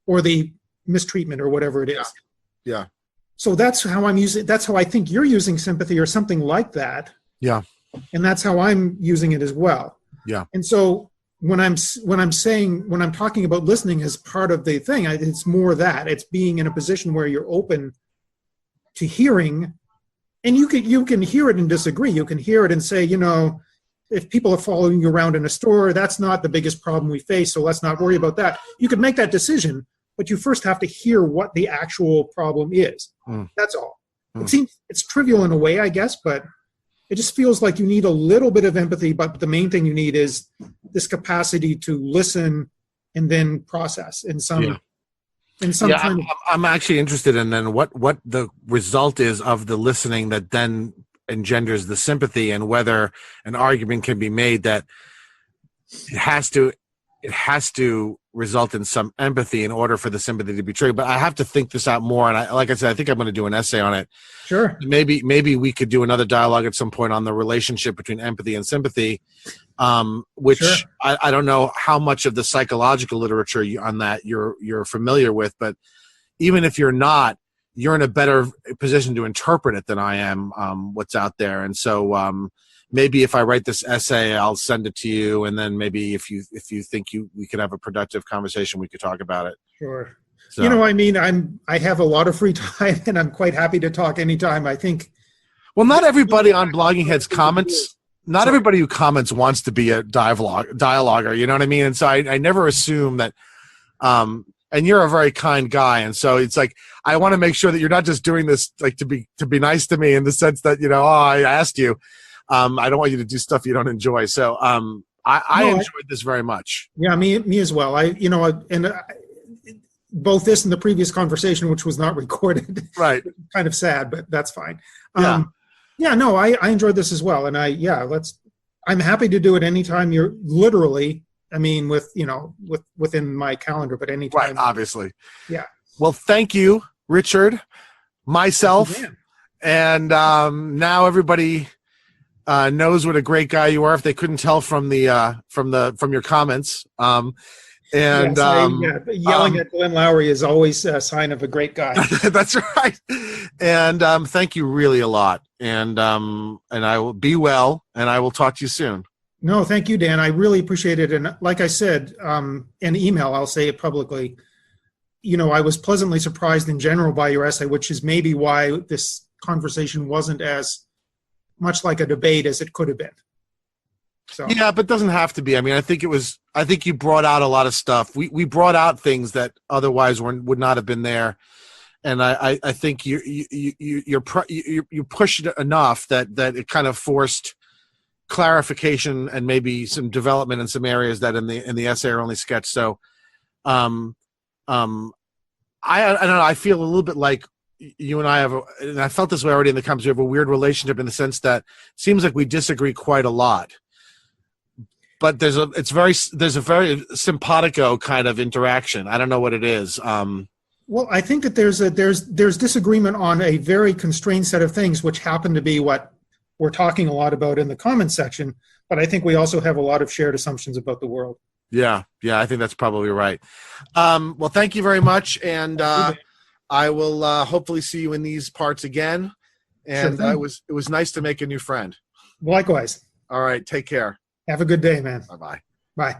or the mistreatment or whatever it is. Yeah. So that's how I think you're using sympathy or something like that. Yeah. And that's how I'm using it as well. Yeah. And so when I'm talking about listening as part of the thing, it's more that it's being in a position where you're open to hearing, and you can hear it and disagree. You can hear it and say, if people are following you around in a store, that's not the biggest problem we face, so let's not worry about that. You could make that decision, but you first have to hear what the actual problem is. That's all. It seems it's trivial in a way, I guess, but it just feels like you need a little bit of empathy, but the main thing you need is this capacity to listen and then process in some kind of. I'm actually interested in then what the result is of the listening that then engenders the sympathy, and whether an argument can be made that it has to result in some empathy in order for the sympathy to be triggered. But I have to think this out more, and like I said, I think I'm going to do an essay on it. Sure. Maybe we could do another dialogue at some point on the relationship between empathy and sympathy, which sure. I don't know how much of the psychological literature on that you're familiar with, but even if you're not, you're in a better position to interpret it than I am, what's out there. And so maybe if I write this essay, I'll send it to you, and then maybe if you think we could have a productive conversation, we could talk about it. Sure. So. I have a lot of free time, and I'm quite happy to talk anytime. I think. Well, not everybody on Blogging Heads comments. Not everybody who comments wants to be a dialoguer. You know what I mean? And so I never assume that. And you're a very kind guy, and so it's like I want to make sure that you're not just doing this like to be nice to me in the sense that I asked you. I don't want you to do stuff you don't enjoy. So I enjoyed this very much. Yeah, me as well. Both this and the previous conversation, which was not recorded, right? Kind of sad, but that's fine. Yeah. I enjoyed this as well, and I'm happy to do it anytime. You're literally. I mean, within my calendar, but anytime. Right, obviously. Yeah. Well, thank you, Richard, myself, and now everybody knows what a great guy you are. If they couldn't tell from your comments, and Yes, yelling at Glenn Lowry is always a sign of a great guy. that's right. And thank you really a lot. And I will be well, and I will talk to you soon. No, thank you, Dan. I really appreciate it. And like I said, in email, I'll say it publicly. I was pleasantly surprised in general by your essay, which is maybe why this conversation wasn't as much like a debate as it could have been. So. Yeah, but it doesn't have to be. I mean, I think you brought out a lot of stuff. We brought out things that otherwise would not have been there. And I think you pushed it enough that it kind of forced clarification and maybe some development in some areas that in the essay are only sketched. So, I don't know. I feel a little bit like you and I and I felt this way already in the conversation. We have a weird relationship in the sense that it seems like we disagree quite a lot. But there's a very simpatico kind of interaction. I don't know what it is. Well, I think that there's disagreement on a very constrained set of things, which happen to be what we're talking a lot about in the comments section. But I think we also have a lot of shared assumptions about the world. Yeah, I think that's probably right. Well, thank you very much, and I will hopefully see you in these parts again. And Sure, it was nice to make a new friend. Likewise. All right, take care. Have a good day, man. Bye-bye. Bye.